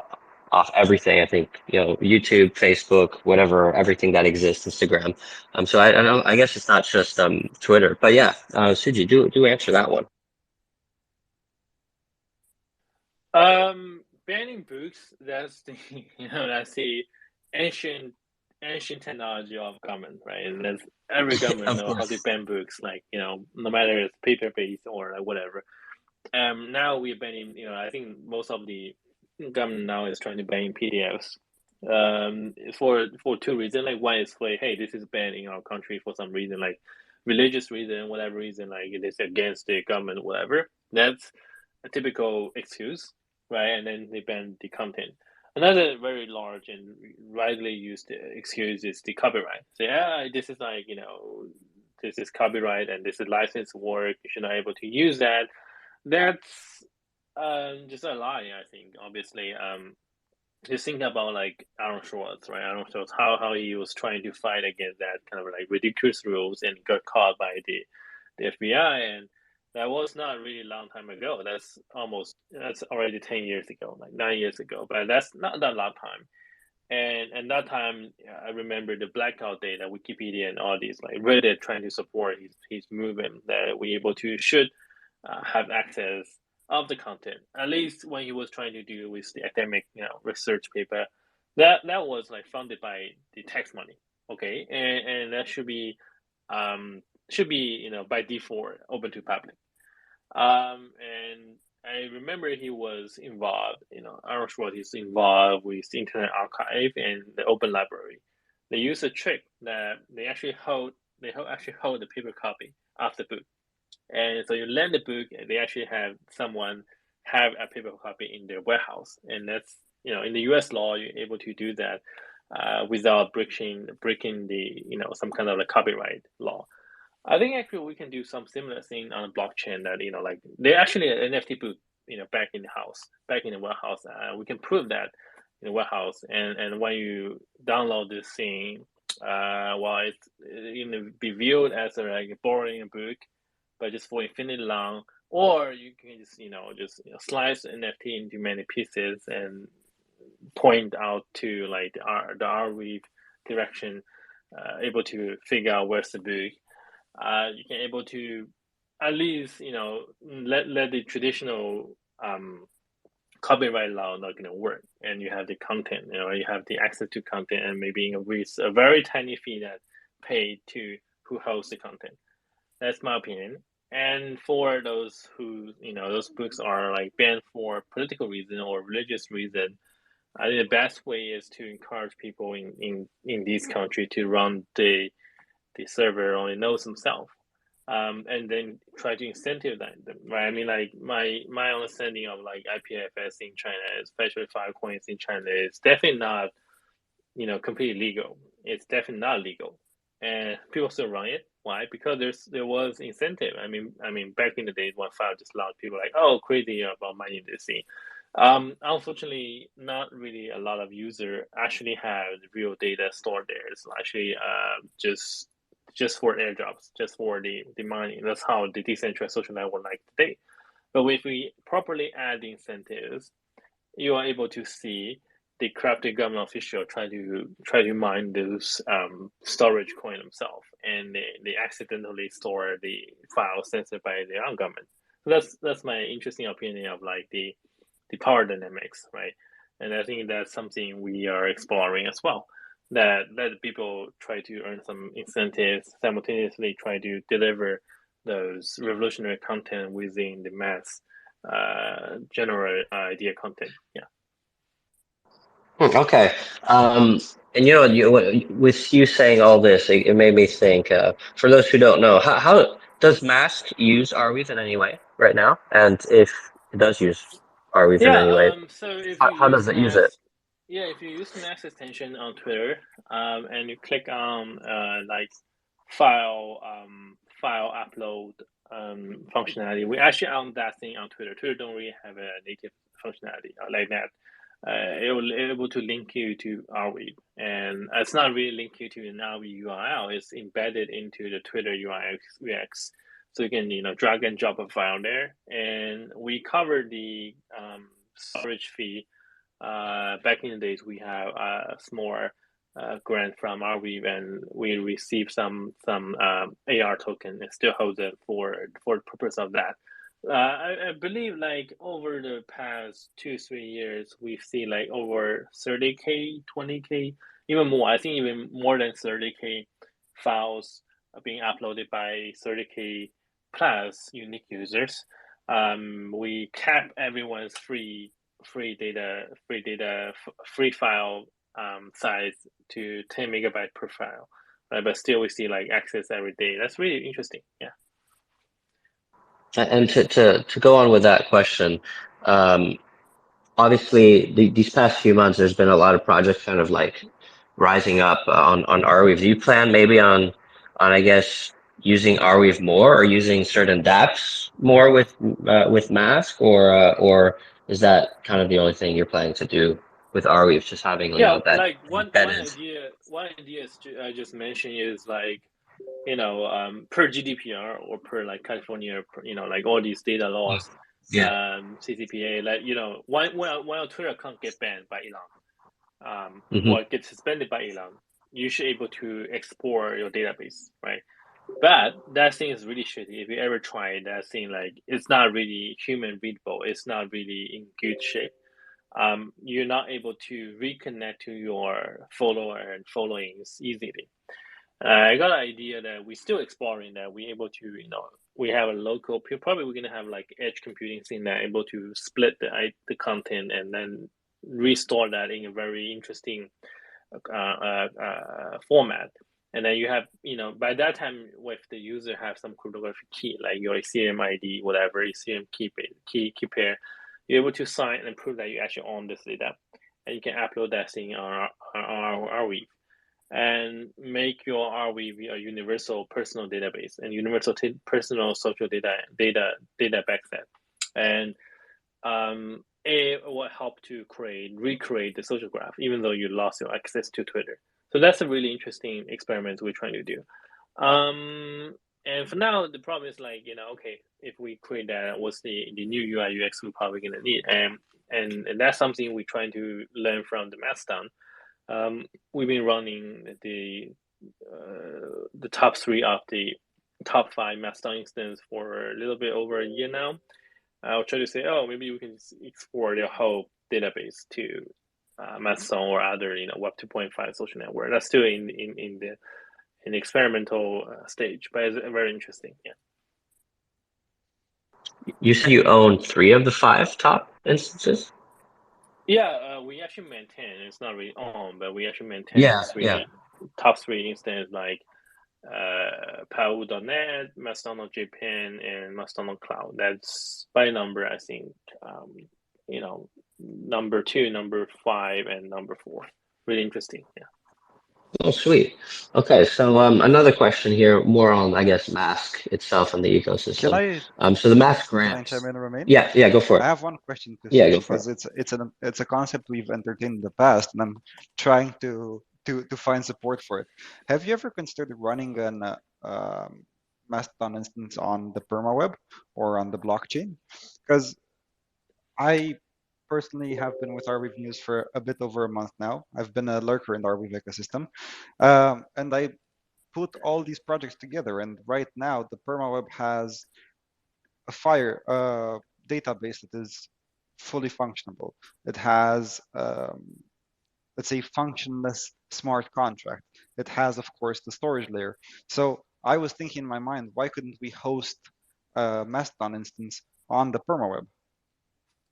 off everything. I think YouTube, Facebook, whatever, everything that exists, Instagram. So I don't know. I guess it's not just Twitter, but yeah, Suji, do answer that one. Banning books. That's the that's the ancient ancient technology of government, right? And that's every government know how to ban books, like, you know, no matter it's paper-based or like whatever. Now we're banning, you know, I think most of the government now is trying to ban PDFs. For two reasons. Like, one is like, hey, this is banned in our country for some reason, like religious reason, whatever reason, like it is against the government, whatever. That's a typical excuse, right? And then they ban the content. Another very large and widely used excuse is the copyright. So yeah, this is like, you know, this is copyright and this is licensed work. You're not able to use that. That's just a lie, I think. Obviously, just think about like Aaron Schwartz, right? Aaron Schwartz, how he was trying to fight against that kind of like ridiculous rules and got caught by the FBI, and that was not really a long time ago. That's already 10 years ago, like 9 years ago, but that's not that long time. And that time, I remember the blackout day that Wikipedia and all these like Reddit trying to support his movement that we able to should have access of the content. At least when he was trying to do with the academic, you know, research paper, that was like funded by the tax money. Okay, and that should be you know, by default open to public. And I remember he was involved, you know, Aaron Schwartz is involved with the Internet Archive and the Open Library. They use a trick that they actually hold the paper copy of the book. And so you lend the book, and they actually have someone have a paper copy in their warehouse. And that's, you know, in the US law, you're able to do that without breaking the, you know, some kind of like copyright law. I think actually we can do some similar thing on a blockchain that, you know, like they actually an NFT book, you know, back in the warehouse. We can prove that in the warehouse, and when you download this thing, well, it's you know, be viewed as like borrowing a book, but just for infinity long, or you can just, you know, slice NFT into many pieces and point out to like the Arweave direction, able to figure out where's the book. You can able to at least, you know, let the traditional copyright law not gonna work, and you have the content, you know, you have the access to content, and maybe with a very tiny fee that paid to who hosts the content. That's my opinion. And for those who, you know, those books are like banned for political reason or religious reason, I think the best way is to encourage people in this country to run the server on the nodes themselves, and then try to incentivize them, right? I mean, like my understanding of like IPFS in China, especially Filecoins in China, is definitely not, you know, completely legal. It's definitely not legal, and people still run it. Why? Because there was incentive. I mean, back in the days when File just allowed people like, oh, crazy about mining this thing. Unfortunately, not really a lot of users actually have real data stored there. It's actually just for airdrops, just for the mining. That's how the decentralized social network like today. But if we properly add the incentives, you are able to see the corrupted government official try to mine those storage coin themselves, and they accidentally store the file censored by their own government. So that's my interesting opinion of like the power dynamics, right? And I think that's something we are exploring as well. That people try to earn some incentives, simultaneously try to deliver those revolutionary content within the mass general idea content. Yeah. Okay. And you know, with you saying all this, it made me think. For those who don't know, how does Mask use Arweave in any way right now? And if it does use Arweave in any way, So if how does it use it? Yeah, if you use Mask extension on Twitter, and you click on like file upload functionality, we actually on that thing on Twitter. Twitter don't really have a native functionality like that. It will able to link you to Arweave, and it's not really link you to an Arweave URL. It's embedded into the Twitter UX, so you can, you know, drag and drop a file there. And we cover the storage fee. Back in the days, we have a small grant from Arweave, and we receive some AR token and still hold it for the purpose of that. I believe like over the past 2-3 years, we've seen like over 30K, 20K even more. I think even more than 30K files are being uploaded by 30K plus unique users. We cap everyone's free file size to 10 megabyte per file, right? But still we see like access every day. That's really interesting. Yeah. And to go on with that question, obviously these past few months, there's been a lot of projects kind of like rising up on Arweave. Do you plan maybe on I guess using Arweave more or using certain dApps more with Mask, or is that kind of the only thing you're planning to do with Arweave, just having Yeah, that like one embedded? idea is I just mentioned is like, per GDPR or per like California, like all these data laws, CCPA, like, when a Twitter account get banned by Elon, or get suspended by Elon, you should able to export your database, right? But that thing is really shitty. If you ever try that thing, like it's not really human readable. It's not really in good shape. You're not able to reconnect to your follower and followings easily. I got an idea that we're still exploring that. We're able to, we have a local, probably we're going to have like edge computing thing that able to split the content and then restore that in a very interesting format. And then you have, by that time, if the user have some cryptographic key, like your Ethereum ID, whatever, Ethereum key pair, you're able to sign and prove that you actually own this data. And you can upload that thing on Arweave and make your Arweave a universal personal database and universal personal social data backset. And it will help to recreate the social graph, even though you lost your access to Twitter. So that's a really interesting experiment we're trying to do. And for now, the problem is like, okay, if we create that, what's the new UI UX we're probably gonna need? And that's something we're trying to learn from the Mastodon. We've been running the top 3 of the top 5 Mastodon instance for a little bit over a year now. I'll try to say, maybe we can explore the whole database to Mastodon or other, Web 2.5 social network. That's still in the experimental stage, but it's very interesting. Yeah. You said you own 3 of the 5 top instances? Yeah, we actually maintain. It's not really own, but we actually maintain top 3 instances like permaweb, Mastodon Japan, and Mastodon Cloud. That's by number, I think, number 2, number 5, and number 4. Really interesting. Yeah. Oh, sweet. Okay, so another question here, more on, I guess, Mask itself and the ecosystem. So the Mask grants. Can I chime in, Romain? Yeah, go for it. I have one question to Suji, go for because it's a concept we've entertained in the past, and I'm trying to find support for it. Have you ever considered running an Mastodon instance on the permaweb or on the blockchain? Because I personally have been with Arweave News for a bit over a month now. I've been a lurker in the Arweave ecosystem, and I put all these projects together. And right now, the permaweb has a Fire database that is fully functionable. It has, let's say, functionless smart contract. It has, of course, the storage layer. So I was thinking in my mind, why couldn't we host a Mastodon instance on the permaweb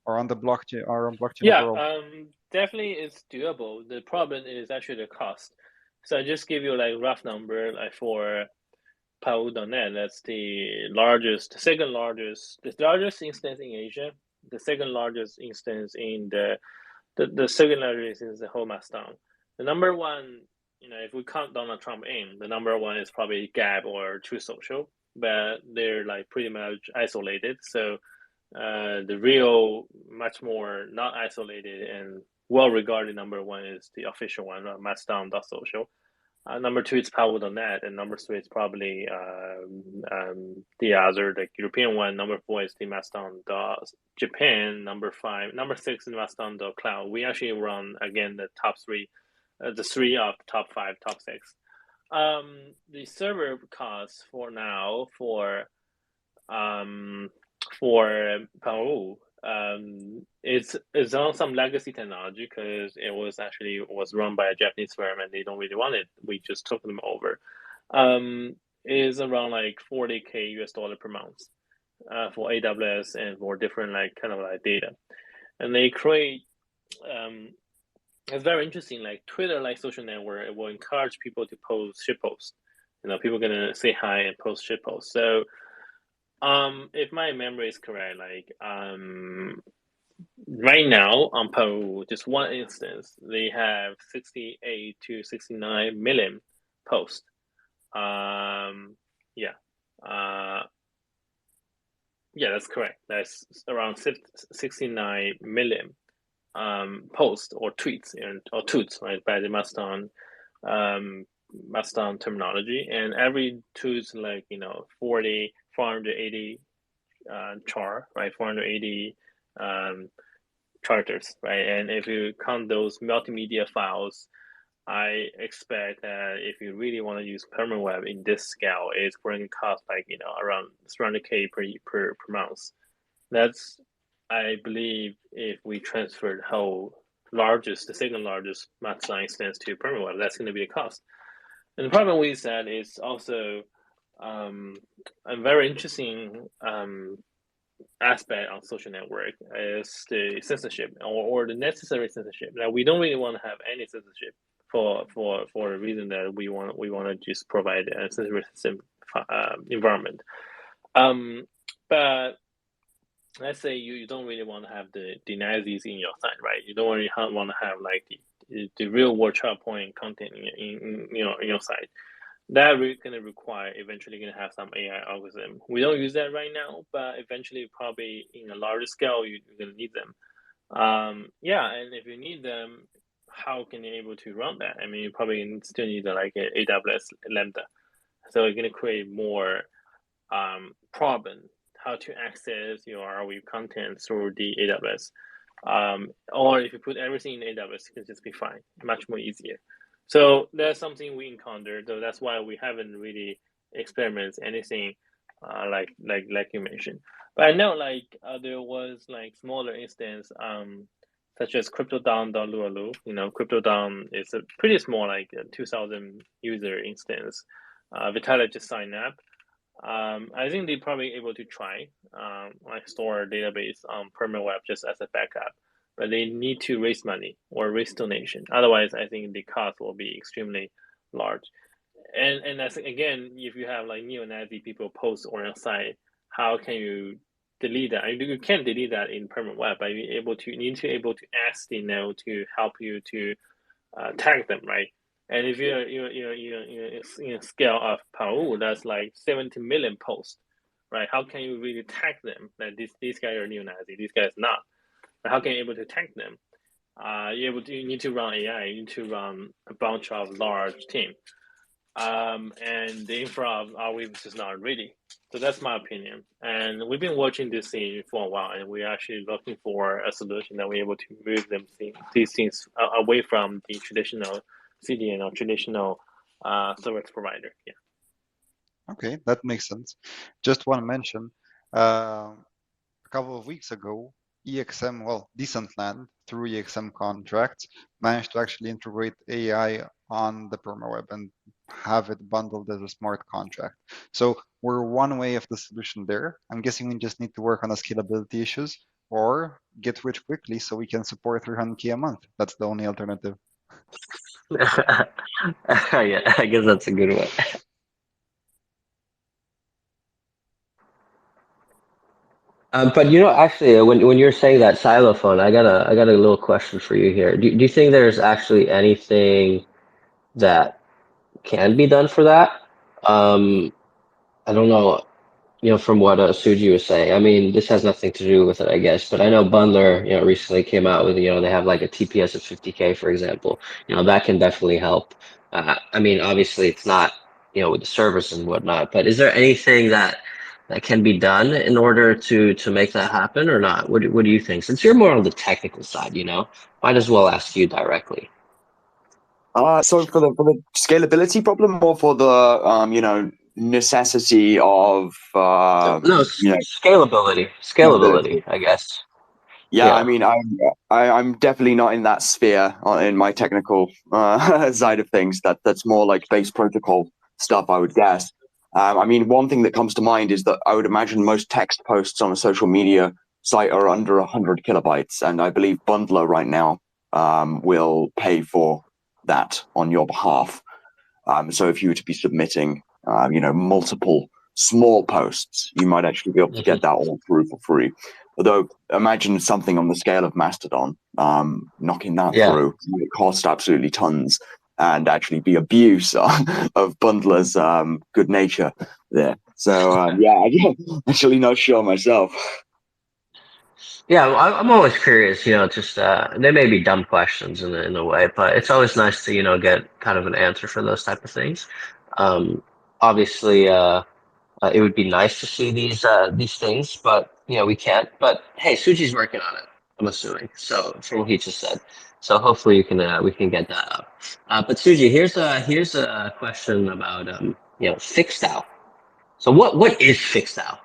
or on the blockchain or on blockchain overall? Definitely it's doable. The problem is actually the cost. So I just give you like rough number like for permaweb.net. That's the largest instance in Asia. The second largest instance in the second largest is the whole Mastodon. The number one, if we count Donald Trump in, the number one is probably Gab or Truth Social, but they're like pretty much isolated. So the real, much more not isolated and well-regarded number one is the official one, Mastodon.social. Number 2 is permaweb.net, and number 3 is probably the other, the European one. Number 4 is the Mastodon.Japan. Number 6 is Mastodon.Cloud. We actually run again the top 3, the 3 of top 5, top 6. The server costs for now for permaweb It's on some legacy technology because it was run by a Japanese firm and they don't really want it. We just took them over. Is around like $40K US per month for AWS and for different like kind of like data, and they create. It's very interesting. Like Twitter, like social network, it will encourage people to post shit posts. People are gonna say hi and post shit posts. So, if my memory is correct, like right now on Peru, just one instance, they have 68 to 69 million posts. Yeah, that's correct. That's around 69 million posts or tweets or toots, right, by the Mastodon terminology, and every tweet's like 480 char, right, 480 characters, right, and if you count those multimedia files, I expect that if you really want to use permaweb in this scale, it's going to cost like around 300K per month. That's, I believe, if we transfer the second largest Mastodon instance to permaweb, that's going to be a cost. And the problem with that is also a very interesting aspect on social network is the censorship or the necessary censorship. Now, we don't really want to have any censorship for a reason that we want to just provide a censorship environment. But let's say you don't really want to have the Nazis in your site, right? You don't really want to have like the real world point content in your site. That really going to require eventually going to have some AI algorithm. We don't use that right now, but eventually probably in a larger scale you're going to need them. And if you need them, how can you able to run that? I mean, you probably still need like an AWS Lambda. So you're going to create more problem how to access your Arweave content through the AWS. Or if you put everything in AWS, it can just be fine, much more easier. So that's something we encountered. So that's why we haven't really experimented anything like you mentioned. But I know there was like smaller instance such as CryptoDAO.lulu. CryptoDAO is a pretty small, like 2,000 user instance. Vitalik just signed up. I think they're probably able to try store a database on permaweb just as a backup, but they need to raise money or raise donation. Otherwise, I think the cost will be extremely large. And that's, again, if you have like neo-Nazi people post on your site, how can you delete that? You can't delete that in permaweb, but you need to be able to ask the node to help you to tag them, right? And if you're in a scale of Peru, that's like 70 million posts, right? How can you really tag them that these guys are neo-Nazi, these guys not? But how can you able to tag them? You need to run AI, you need to run a bunch of large team. And the infra of Arweave is just not ready. So that's my opinion. And we've been watching this scene for a while, and we're actually looking for a solution that we're able to move these things away from the traditional CDN or traditional service provider. Yeah. Okay, that makes sense. Just want to mention, a couple of weeks ago, EXM, Decentland, through EXM contracts, managed to actually integrate AI on the permaweb and have it bundled as a smart contract. So we're one way of the solution there. I'm guessing we just need to work on the scalability issues or get rich quickly so we can support 300K a month. That's the only alternative. Yeah, I guess that's a good one. But actually, when you're saying that xylophone, I got a little question for you here. Do you think there's actually anything that can be done for that? I don't know. From what Suji was saying, I mean, this has nothing to do with it, I guess. But I know Bundler, recently came out with, they have like a TPS of 50K, for example. That can definitely help. I mean, obviously, it's not, with the service and whatnot. But is there anything that can be done in order to make that happen, or not? What do you think? Since you're more on the technical side, might as well ask you directly. So for the scalability problem, or for the necessity of no, scalability, I guess. Yeah, I mean, I'm definitely not in that sphere in my technical side of things. That's more like base protocol stuff, I would guess. I mean, one thing that comes to mind is that I would imagine most text posts on a social media site are under 100 kilobytes, and I believe Bundler right now will pay for that on your behalf. So if you were to be submitting, multiple small posts, you might actually be able to get that all through for free. Although imagine something on the scale of Mastodon, knocking that through would cost absolutely tons and actually be abuse of Bundler's good nature there. So I'm actually not sure myself. Yeah, I'm always curious, just they may be dumb questions in a way, but it's always nice to, get kind of an answer for those type of things. Obviously, it would be nice to see these things, but we can't. But hey, Suji's working on it, I'm assuming. So from what he just said, so hopefully we can get that up. But Suji, here's a question about FixDAO. So what is FixDAO?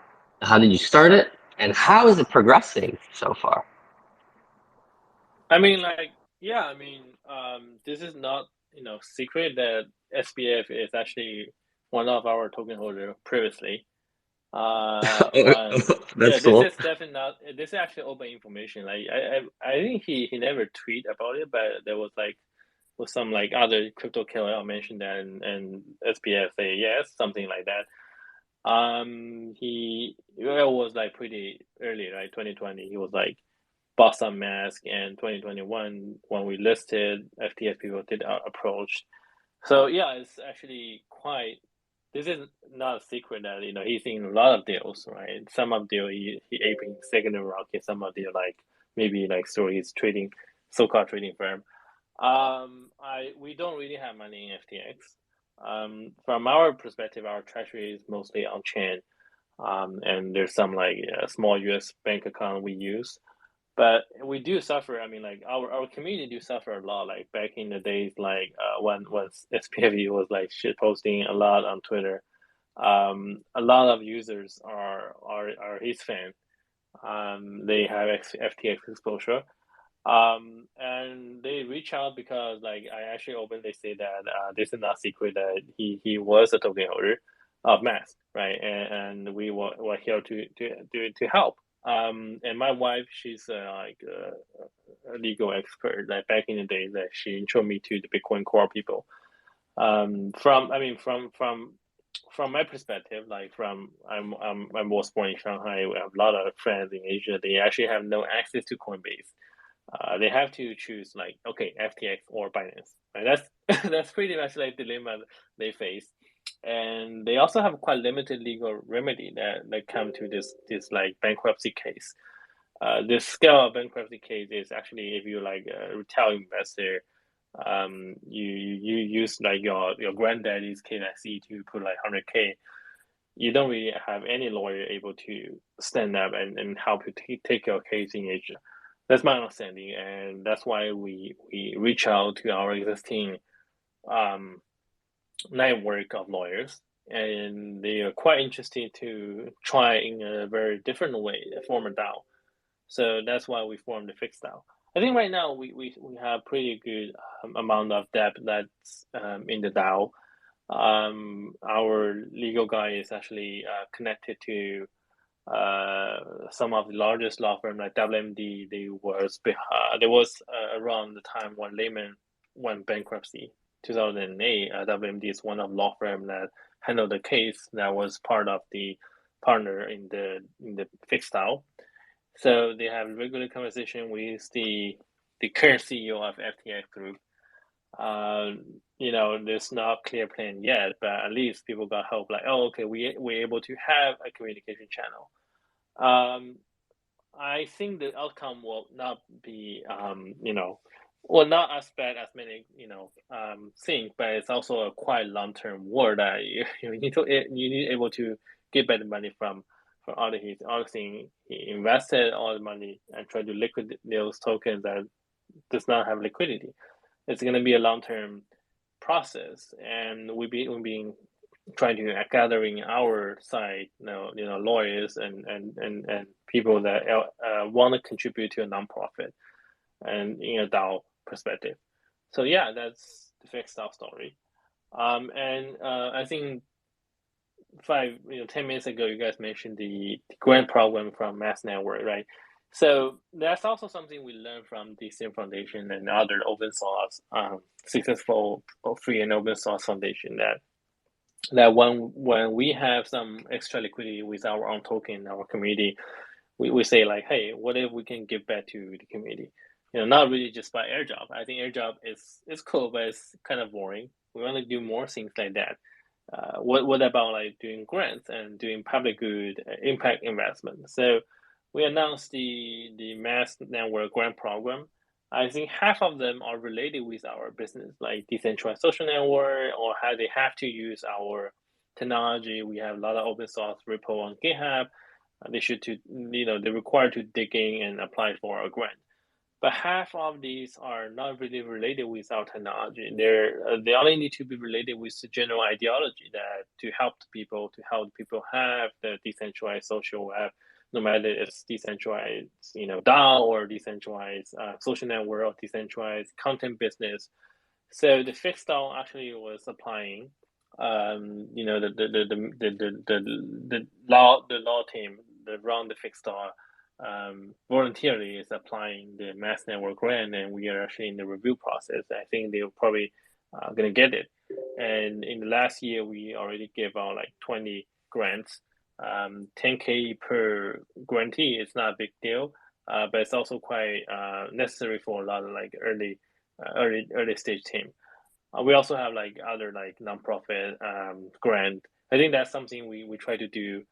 How did you start it, and how is it progressing so far? I mean, this is not secret that SBF is actually one of our token holder previously. That's cool. This is definitely not. This is actually open information. Like I think he never tweet about it, but there was some other crypto KOL mentioned that, and SBF say yes, something like that. It was pretty early, right? 2020. He was bought some mask, and 2021 when we listed, FTX people did approach. So yeah, it's actually quite. This is not a secret that he's in a lot of deals, right? Some of deal he aping secondary market, some of deal maybe through his trading, so-called trading firm. We don't really have money in FTX. From our perspective, our treasury is mostly on chain, and there's some a small US bank account we use. But we do suffer. I mean, our community do suffer a lot. Like back in the days, when SPFE was shit posting a lot on Twitter. A lot of users are his fan. They have FTX exposure. And they reach out because I actually openly say that this is not secret that he was a token holder of Mask, right? And we were here to help. And my wife, she's a legal expert. Like back in the days, that she introduced me to the Bitcoin Core people. From my perspective, I was born in Shanghai. We have a lot of friends in Asia. They actually have no access to Coinbase. They have to choose FTX or Binance. Right? That's pretty much the dilemma they face. And they also have quite limited legal remedy that come to this bankruptcy case. The scale of bankruptcy case is actually, if you a retail investor, you use your granddaddy's KYC to put 100K. You don't really have any lawyer able to stand up and help you take your case in Asia. That's my understanding, and that's why we reach out to our existing network of lawyers, and they are quite interested to try in a very different way, form a DAO. So that's why we formed the FixDAO. I think right now we have pretty good amount of depth that's in the DAO. Our legal guy is actually connected to some of the largest law firm like WMD. There was around the time when Lehman went bankruptcy, 2008. WMD is one of law firm that handled the case that was part of the partner in the FixDAO. So they have regular conversation with the current CEO of FTX Group. There's not clear plan yet, but at least people got hope. We're able to have a communication channel. I think the outcome will not be, not as bad as many, think, but it's also a quite long-term war that you need able to get better money from other thing. He invested all the money and tried to liquidate those tokens that does not have liquidity. It's going to be a long-term process, and we've been trying to gathering our side, lawyers and people that want to contribute to a nonprofit and in a DAO perspective. So yeah, that's the fixed DAO story. And I think 10 minutes ago, you guys mentioned the grant program from Mask Network, right? So that's also something we learned from the same foundation and other open source, successful free and open source foundation that when we have some extra liquidity with our own token, our community, we say like, hey, what if we can give back to the community? Not really just by airdrop. I think airdrop is cool, but it's kind of boring. We want to do more things like that. What about like doing grants and doing public good impact investment? So we announced the Mask Network grant program. I think half of them are related with our business, like decentralized social network, or how they have to use our technology. We have a lot of open source repo on GitHub. They're required to dig in and apply for a grant. But half of these are not really related with our technology. They only need to be related with the general ideology that to help people have the decentralized social web, no matter it's decentralized, DAO or decentralized social network or decentralized content business. So the fixed DAO actually was applying, the law team that run the fixed DAO voluntarily is applying the Mask Network grant, and we are actually in the review process. I think they're probably going to get it. And in the last year, we already gave out like 20 grants. 10K per grantee is not a big deal, but it's also quite necessary for a lot of like early stage team. We also have like other like nonprofit grant. I think that's something we try to do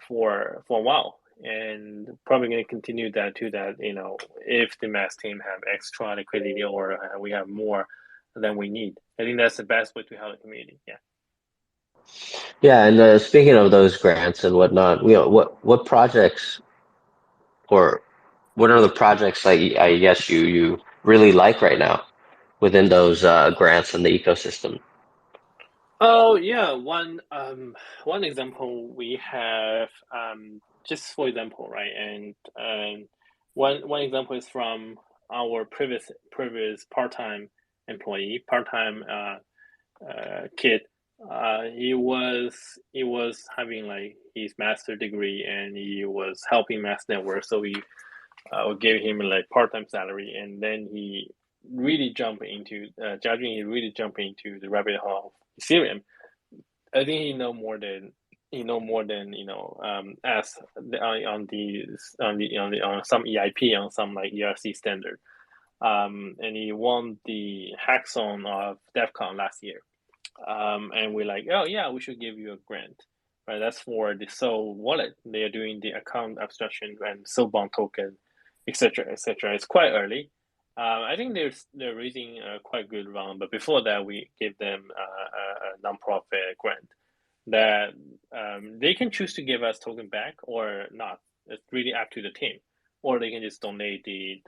for a while, and probably going to continue that too. That if the Mask team have extra liquidity or we have more than we need, I think that's the best way to help the community. Yeah. Yeah, and speaking of those grants and whatnot, what projects or what are the projects that I guess you really like right now within those grants and the ecosystem? Oh yeah, one example we have, just for example, right? And one example is from our previous part-time employee, part-time kid. He was having like his master degree, and he was helping Mask Network, so we gave him like part-time salary, and then he really jumped into the rabbit hole of Ethereum. I think he know more than us on some EIP, on some like ERC standard. And he won the hackathon of DevCon last year. And we're like, oh yeah, we should give you a grant. Right, that's for the Sol wallet. They are doing the account abstraction and Sol bond token, etc., etc. It's quite early. I think they're raising a quite good round, but before that, we gave them a nonprofit grant that they can choose to give us token back or not. It's really up to the team, or they can just donate the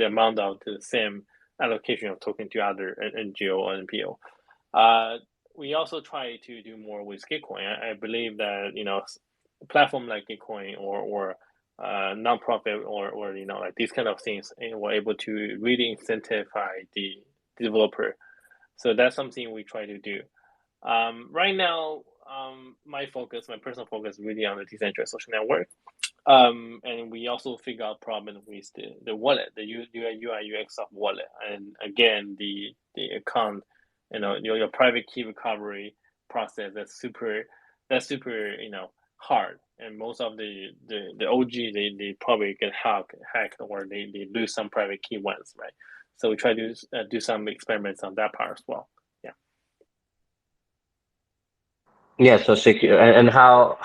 amount of the same allocation of token to other NGO or NPO. We also try to do more with Gitcoin. I believe that a platform like Gitcoin or nonprofit or like these kind of things, we're able to really incentivize the developer. So that's something we try to do. Right now, my personal focus is really on the decentralized social network. And we also figure out problem with the wallet, the UI UX of wallet. And again, the account, your private key recovery process, that's super hard. And most of the OG, they probably get hacked or they lose some private key once, right? So we try to do some experiments on that part as well. Yeah. Yeah, so secure, and how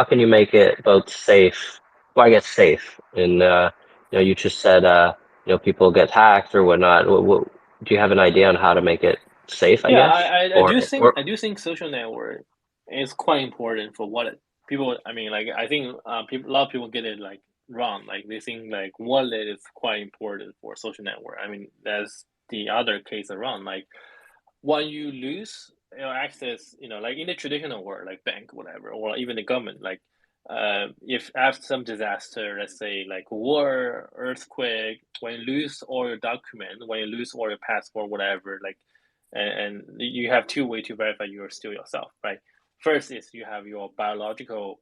can you make it both safe? Well, I guess safe, and you just said people get hacked or whatnot. Do you have an idea on how to make it safe? I Yeah, guess, I do think social network is quite important for wallet. People, I mean, like I think a lot of people get it like wrong. Like they think like wallet is quite important for social network. I mean, that's the other case around. Like when you lose access, like in the traditional world, like bank, whatever, or even the government, like if after some disaster, let's say like war, earthquake, when you lose all your document, when you lose all your passport, whatever, like, and you have two ways to verify you're still yourself, right? First is you have your biological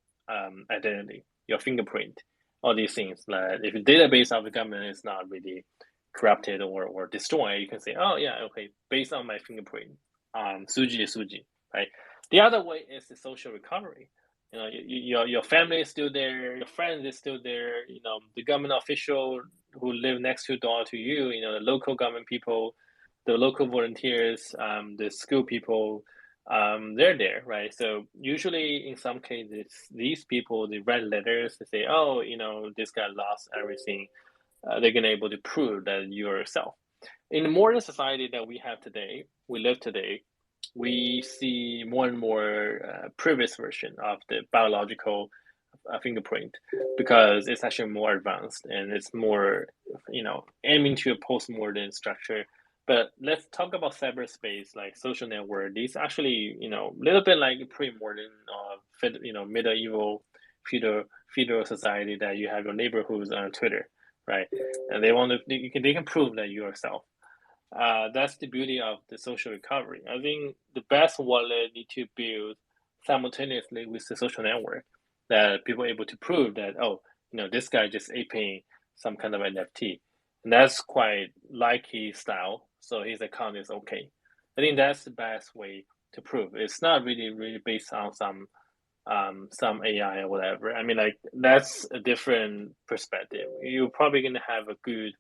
identity, your fingerprint, all these things. Like if the database of the government is not really corrupted or destroyed, you can say, oh yeah, okay, based on my fingerprint, Suji is Suji, right? The other way is the social recovery. Your family is still there, your friends is still there, the government official who live next door to you, the local government people, the local volunteers, the school people, they're there, right? So usually in some cases, these people, they write letters to say, oh, this guy lost everything. They're gonna able to prove that you're yourself. In the modern society that we have today, we live today, we see more and more previous version of the biological fingerprint because it's actually more advanced and it's more, aiming to a post-modern structure. But let's talk about cyberspace, like social network. These actually, a little bit like pre-modern, medieval feudal society that you have your neighborhoods on Twitter, right? And they can prove that you yourself. That's the beauty of the social recovery. I think the best wallet need to build simultaneously with the social network that people are able to prove that, oh, this guy just aping some kind of NFT. And that's quite like his style, so his account is okay. I think that's the best way to prove. It's not really based on some AI or whatever. I mean, like that's a different perspective. You're probably gonna have a good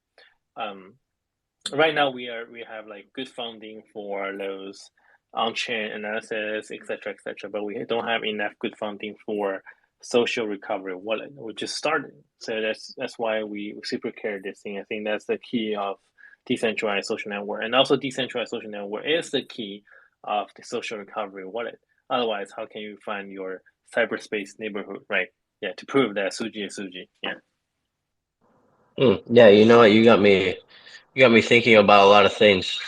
right now we have like good funding for those on-chain analysis, etc., but we don't have enough good funding for social recovery wallet. We just started, so that's why we super care this thing. I think that's the key of decentralized social network, and also decentralized social network is the key of the social recovery wallet. Otherwise, how can you find your cyberspace neighborhood, right? Yeah, to prove that Suji is Suji. Yeah. Yeah, you know what? You got me thinking about a lot of things.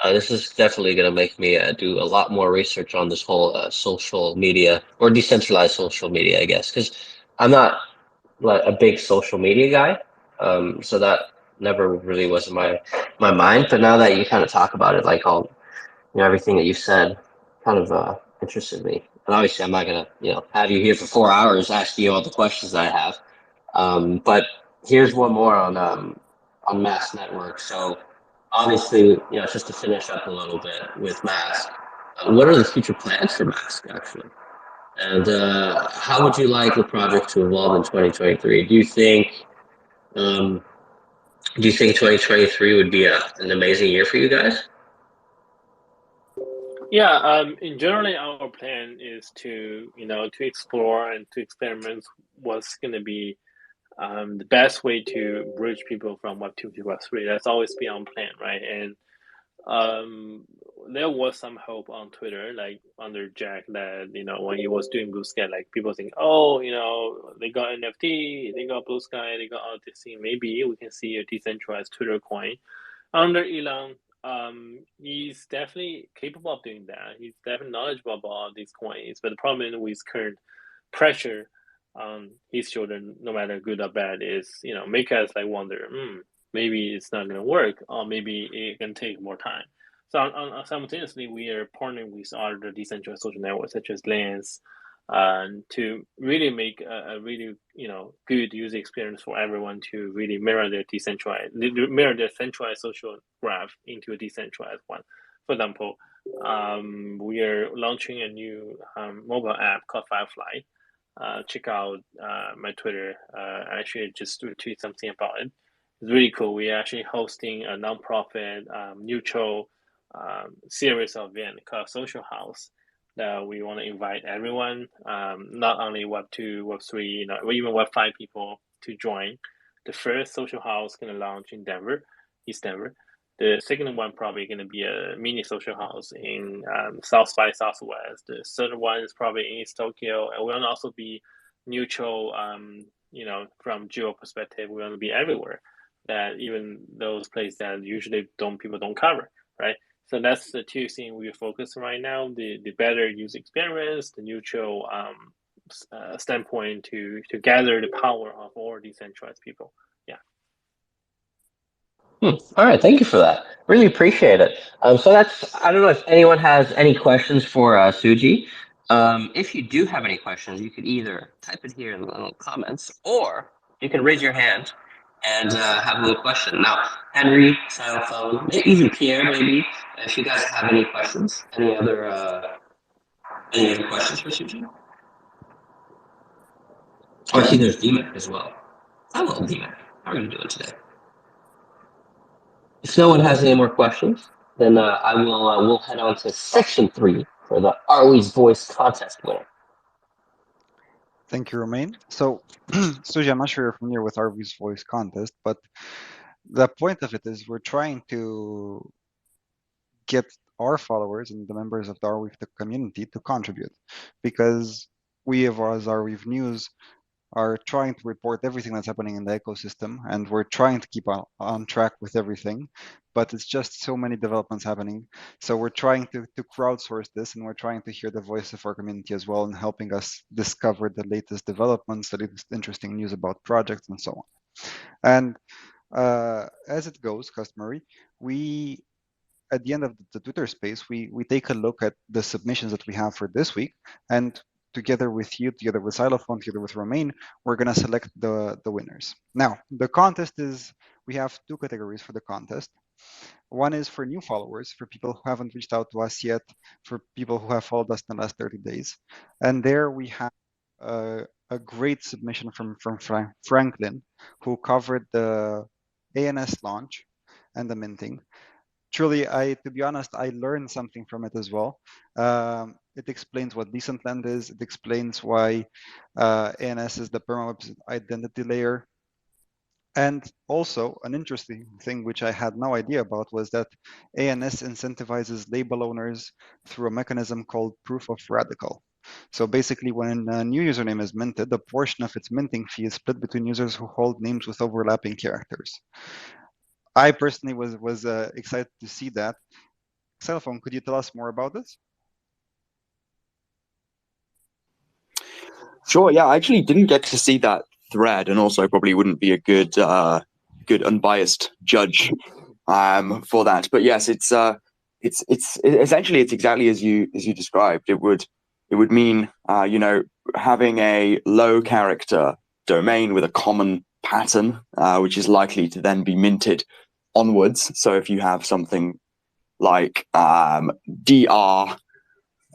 This is definitely going to make me do a lot more research on this whole social media or decentralized social media, I guess, because I'm not like a big social media guy. So that never really was in my mind. But now that you kind of talk about it, like all everything that you said, kind of interested me. And obviously, I'm not gonna have you here for 4 hours asking you all the questions that I have. But here's one more on Mask Network. So obviously, just to finish up a little bit with Mask, what are the future plans for Mask actually? And how would you like the project to evolve in 2023? Um, do you think 2023 would be an amazing year for you guys? Yeah, in generally, our plan is to to explore and to experiment what's going to be the best way to bridge people from Web2 to Web3. That's always been on plan, right? And um, there was some hope on Twitter, like under Jack, that when he was doing Blue Sky, like people think, oh, they got NFT, they got Blue Sky, they got all this thing. Maybe we can see a decentralized Twitter coin under Elon. He's definitely capable of doing that. He's definitely knowledgeable about all these coins. But the problem with current pressure on his children, no matter good or bad, is make us like wonder, maybe it's not gonna work, or maybe it can take more time. So simultaneously, we are partnering with other decentralized social networks such as Lens, to really make a really good user experience for everyone to really mirror their centralized social graph into a decentralized one. For example, we are launching a new mobile app called Firefly. Check out my Twitter. I actually just tweet something about it. It's really cool. We're actually hosting a nonprofit neutral series of event called Social House that we want to invite everyone, not only Web2, Web3, or even Web5 people to join. The first social house going to launch in Denver, East Denver. The second one probably going to be a mini social house in South by Southwest. The third one is probably in East Tokyo, and we want to also be neutral. From geo perspective, we want to be everywhere. That even those places that usually people don't cover, right? So that's the two things we focus on right now: the better user experience, the neutral standpoint to gather the power of all decentralized people. Yeah. All right, thank you for that. Really appreciate it. So that's, I don't know if anyone has any questions for Suji. If you do have any questions, you could either type it here in the little comments, or you can raise your hand and have a little question. Now, Henry, Phone, even Pierre, maybe, if you guys have any questions, any other questions for Suji? Oh, I see there's Deemak as well. Hello, Deemak. How are you doing today? If no one has any more questions, then I will. We'll head on to section 3 for the Arwe's Voice contest winner. Thank you, Romain. So, Suji, I'm not sure you're familiar with Arwe's Voice contest, but the point of it is we're trying to get our followers and the members of the Arweave community to contribute, because we, as Arweave News, are trying to report everything that's happening in the ecosystem, and we're trying to keep on track with everything, but it's just so many developments happening. So we're trying to crowdsource this, and we're trying to hear the voice of our community as well, and helping us discover the latest developments, the latest interesting news about projects, and so on. And as it goes, customary, we, at the end of the Twitter space, we take a look at the submissions that we have for this week, and together with you, together with Xylophone, together with Romain, we're going to select the winners. Now, the contest is, we have 2 categories for the contest. One is for new followers, for people who haven't reached out to us yet, for people who have followed us in the last 30 days. And there we have a great submission from Franklin, who covered the ANS launch and the minting. Truly, to be honest, I learned something from it as well. It explains what decent land is. It explains why ANS is the permaweb identity layer. And also, an interesting thing which I had no idea about was that ANS incentivizes label owners through a mechanism called proof of radical. So basically, when a new username is minted, a portion of its minting fee is split between users who hold names with overlapping characters. I personally was excited to see that. Xylophone, could you tell us more about this? Sure. Yeah, I actually didn't get to see that thread, and also probably wouldn't be a good unbiased judge for that. But yes, it's essentially it's exactly as you described. It would mean having a low character domain with a common pattern, which is likely to then be minted onwards. So if you have something like DR,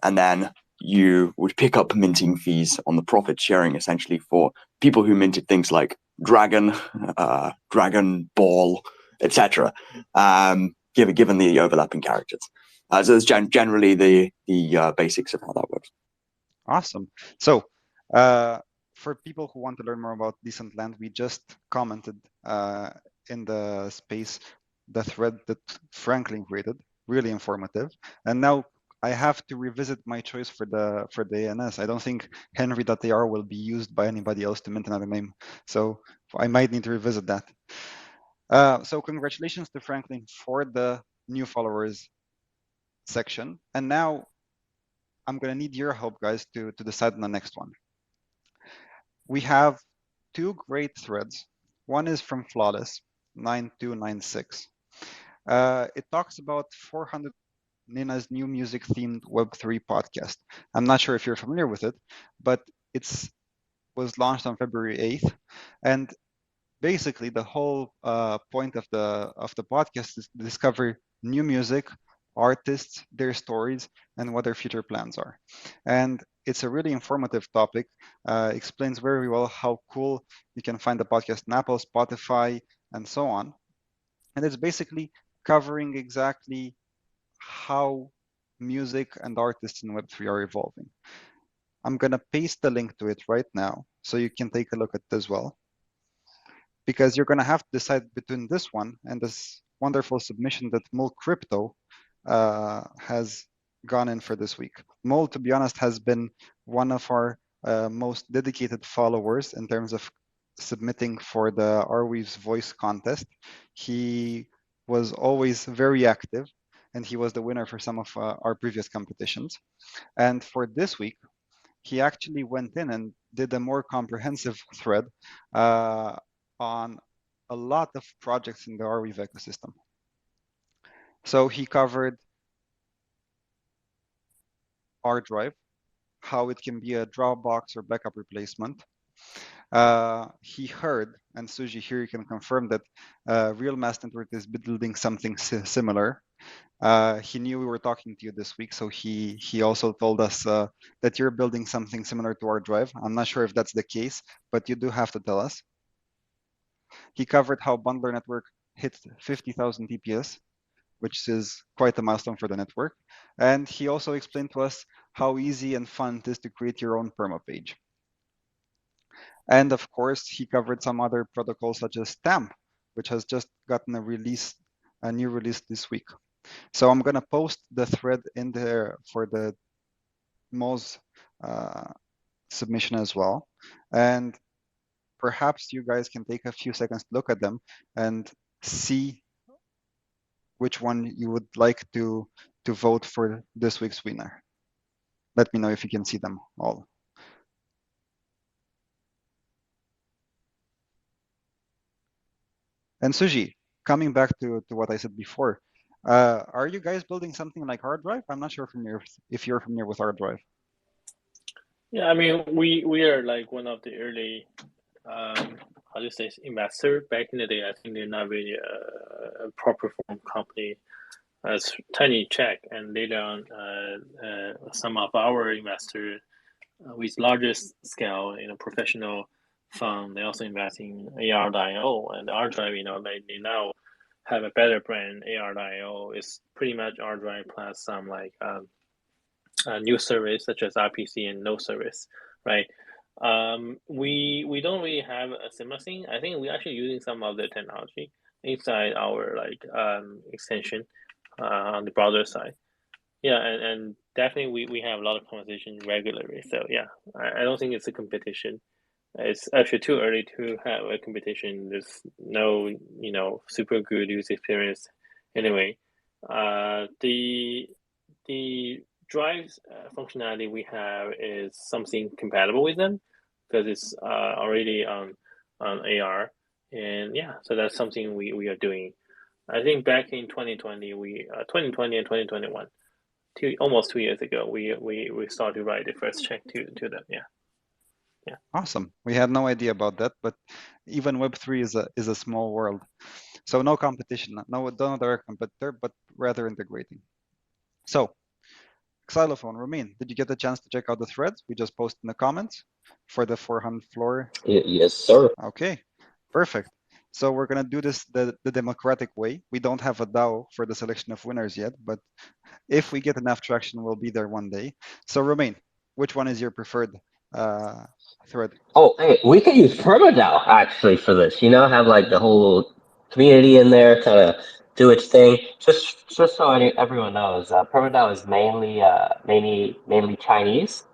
and then you would pick up minting fees on the profit sharing, essentially for people who minted things like Dragon, Dragon Ball, etc. Given the overlapping characters, so that's generally the basics of how that works. Awesome. So for people who want to learn more about Decent Land, we just commented in the space the thread that Franklin created, really informative. And now I have to revisit my choice for the ANS. I don't think Henry.ar will be used by anybody else to mint another name, so I might need to revisit that. So congratulations to Franklin for the new followers section. And now I'm going to need your help, guys, to decide on the next one. We have 2 great threads. One is from Flawless 9296. It talks about 400 Nina's new music-themed Web3 podcast. I'm not sure if you're familiar with it, but it was launched on February 8th, and basically the whole point of the podcast is to discover new music, artists, their stories, and what their future plans are. And it's a really informative topic. Explains very well how cool you can find the podcast on Apple, Spotify, and so on. And it's basically covering exactly how music and artists in Web3 are evolving. I'm going to paste the link to it right now so you can take a look at it as well, because you're going to have to decide between this one and this wonderful submission that Mole Crypto has gone in for this week. Mole, to be honest, has been one of our most dedicated followers in terms of submitting for the Arweave's Voice contest. He was always very active, and he was the winner for some of our previous competitions. And for this week, he actually went in and did a more comprehensive thread on a lot of projects in the Arweave ecosystem. So he covered R drive, how it can be a Dropbox or backup replacement. He heard, and Suji here you can confirm that Real Mask Network is building something similar. He knew we were talking to you this week, so he also told us that you're building something similar to our drive. I'm not sure if that's the case, but you do have to tell us. He covered how Bundler Network hit 50,000 TPS, which is quite a milestone for the network. And he also explained to us how easy and fun it is to create your own perma page. And of course, he covered some other protocols such as Stamp, which has just gotten a new release this week. So I'm gonna post the thread in there for the Moz submission as well. And perhaps you guys can take a few seconds to look at them and see which one you would like to vote for this week's winner. Let me know if you can see them all. And Suji, coming back to what I said before, are you guys building something like hard drive? I'm not sure if you're familiar with hard drive. Yeah, I mean, we are like one of the early, how do you say, investor back in the day. I think they're not really a proper form company. It's tiny check, and later on, some of our investors with larger scale, professional fund, they also invest in AR.io and R drive. They now have a better brand. AR.io is pretty much R drive plus some like new service such as RPC and no service, right? We don't really have a similar thing. I think we're actually using some of the technology inside our extension on the browser side. Yeah, and definitely we have a lot of conversation regularly. So yeah, I don't think it's a competition. It's actually too early to have a competition. There's no super good user experience anyway. The drives functionality we have is something compatible with them because it's already on AR, and yeah, so that's something we are doing. I think back in 2020 2020 and 2021, almost 2 years ago, we started to write the first check to them. Yeah. Awesome. We had no idea about that, but even Web3 is a small world. So no competition, no direct competitor, but rather integrating. So Xylophone, Romain, did you get the chance to check out the threads we just posted in the comments for the 400 floor? Yes, sir. Okay, perfect. So we're gonna do this the democratic way. We don't have a DAO for the selection of winners yet, but if we get enough traction, we'll be there one day. So Romain, which one is your preferred thread? Oh, hey, we could use PermaDAO actually for this. Have like the whole community in there kind of do its thing. Just so everyone knows, PermaDAO is mainly Chinese,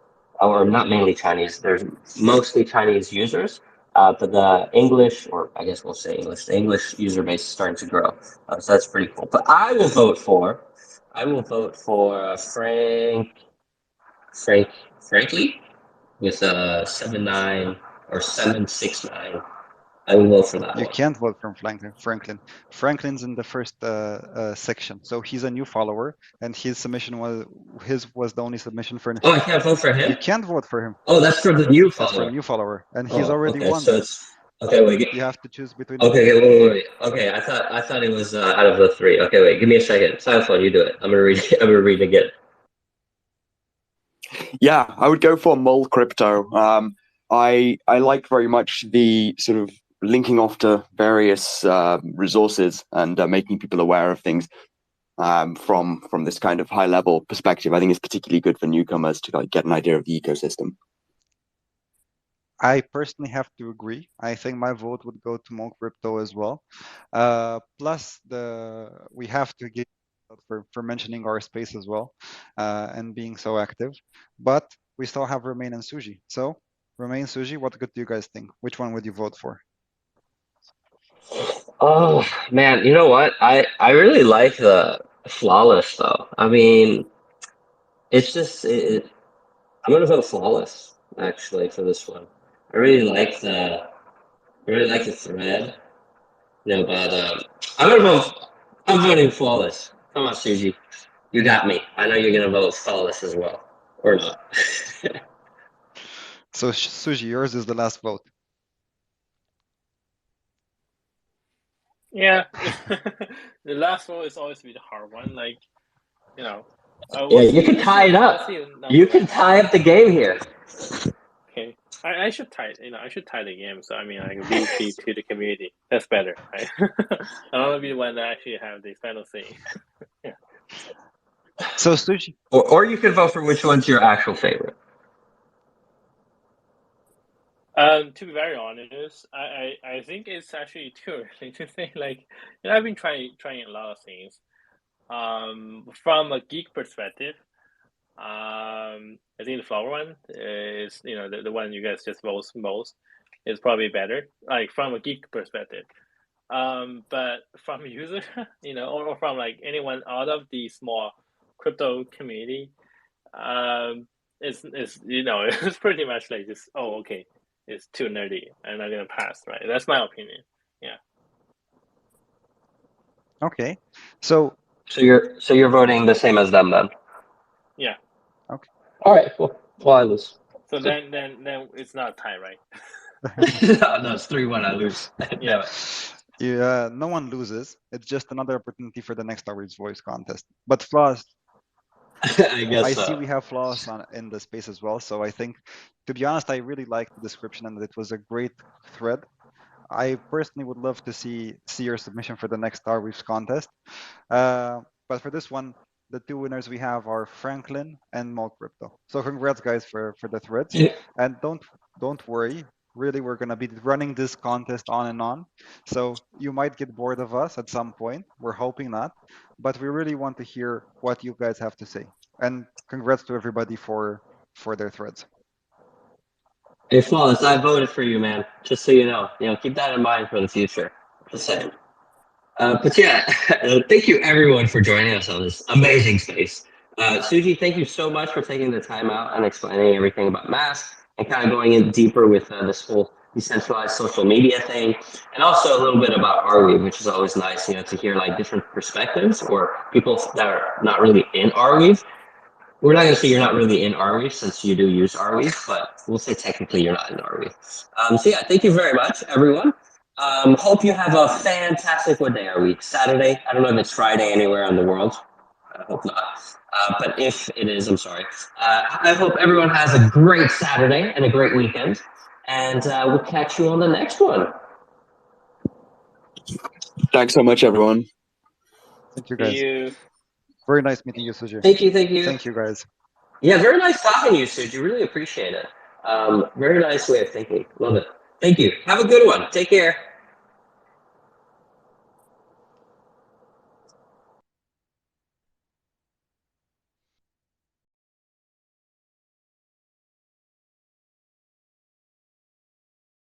or not mainly Chinese. There's mostly Chinese users, but the English, or I guess we'll say English, the English user base is starting to grow. So that's pretty cool. But I will vote for Frankly with a 79 or 769. I will vote for that. You one. can't vote for Franklin. Franklin's in the first section, so he's a new follower, and his submission was the only submission for. Oh, I can't vote for him. You can't vote for him. Oh, that's for the new follower. That's for a new follower, and he's already okay, won. So it's okay. Wait. You have to choose between. Okay, wait. Okay, I thought it was out of the three. Okay, wait. Give me a second. Xylophone, you do it. I'm gonna read again. Yeah, I would go for Mole Crypto. I like very much the sort of linking off to various resources and making people aware of things from this kind of high level perspective. I think it's particularly good for newcomers to get an idea of the ecosystem. I personally have to agree. I think my vote would go to Mole Crypto as well. Plus, we have to give for mentioning our space as well and being so active. But we still have Romain and Suji. So, Romain, Suji, what do you guys think? Which one would you vote for? Oh man, you know what? I really like the flawless though. I mean, it's just I'm gonna vote flawless actually for this one. I really like the thread. No, but I'm voting flawless. Come on, Suji, you got me. I know you're gonna vote flawless as well, or not. So Suji, yours is the last vote. Yeah, the last one is always be the hard one. Like, you know, Yeah, you can tie it up. You can tie up the game here. Okay, I should tie. I should tie the game. So I mean, like VP to the community. That's better, right? I don't want to be the one that actually have the final say. Yeah. So Suji, Or you could vote for which one's your actual favorite. To be very honest, I think it's actually too early to say. Like, I've been trying a lot of things. From a geek perspective, I think the flower one is, the one you guys just vote most is probably better. Like from a geek perspective. But from a user, or from like anyone out of the small crypto community, it's it's pretty much like just, oh, okay, it's too nerdy and I'm gonna pass, right? That's my opinion. Yeah. okay. So you're voting the same as them then. Yeah. Okay. All right. Well, I lose. So then it's not a tie, right? No, it's 3-1. I lose. Yeah. Yeah, no one loses. It's just another opportunity for the next Arweave's Voice contest. But flaws, I guess I so. see we have flaws in the space as well. So I think, to be honest, I really liked the description and it was a great thread. I personally would love to see your submission for the next Arweave's contest. But for this one, the two winners we have are Franklin and Mo Crypto. So congrats, guys, for the threads. And don't worry. Really, we're gonna be running this contest on and on. So you might get bored of us at some point. We're hoping not, but we really want to hear what you guys have to say. And congrats to everybody for their threads. Hey, Flawless, I voted for you, man. Just so you know. Keep that in mind for the future. Just saying. But yeah, thank you everyone for joining us on this amazing space. Suji, thank you so much for taking the time out and explaining everything about Mask and kind of going in deeper with this whole decentralized social media thing, and also a little bit about Arweave, which is always nice, to hear like different perspectives or people that are not really in Arweave. We're not going to say you're not really in Arweave since you do use Arweave, but we'll say technically you're not in Arweave. So yeah, thank you very much, everyone. Hope you have a fantastic, what day are we? Saturday? I don't know if it's Friday anywhere in the world. I hope not. But if it is, I'm sorry. I hope everyone has a great Saturday and a great weekend. And we'll catch you on the next one. Thanks so much, everyone. Thank you, guys. See you. Very nice meeting you, Suji. Thank you, thank you. Thank you, guys. Yeah, very nice talking to you, Suji. Really appreciate it. Very nice way of thinking. Love it. Thank you. Have a good one. Take care.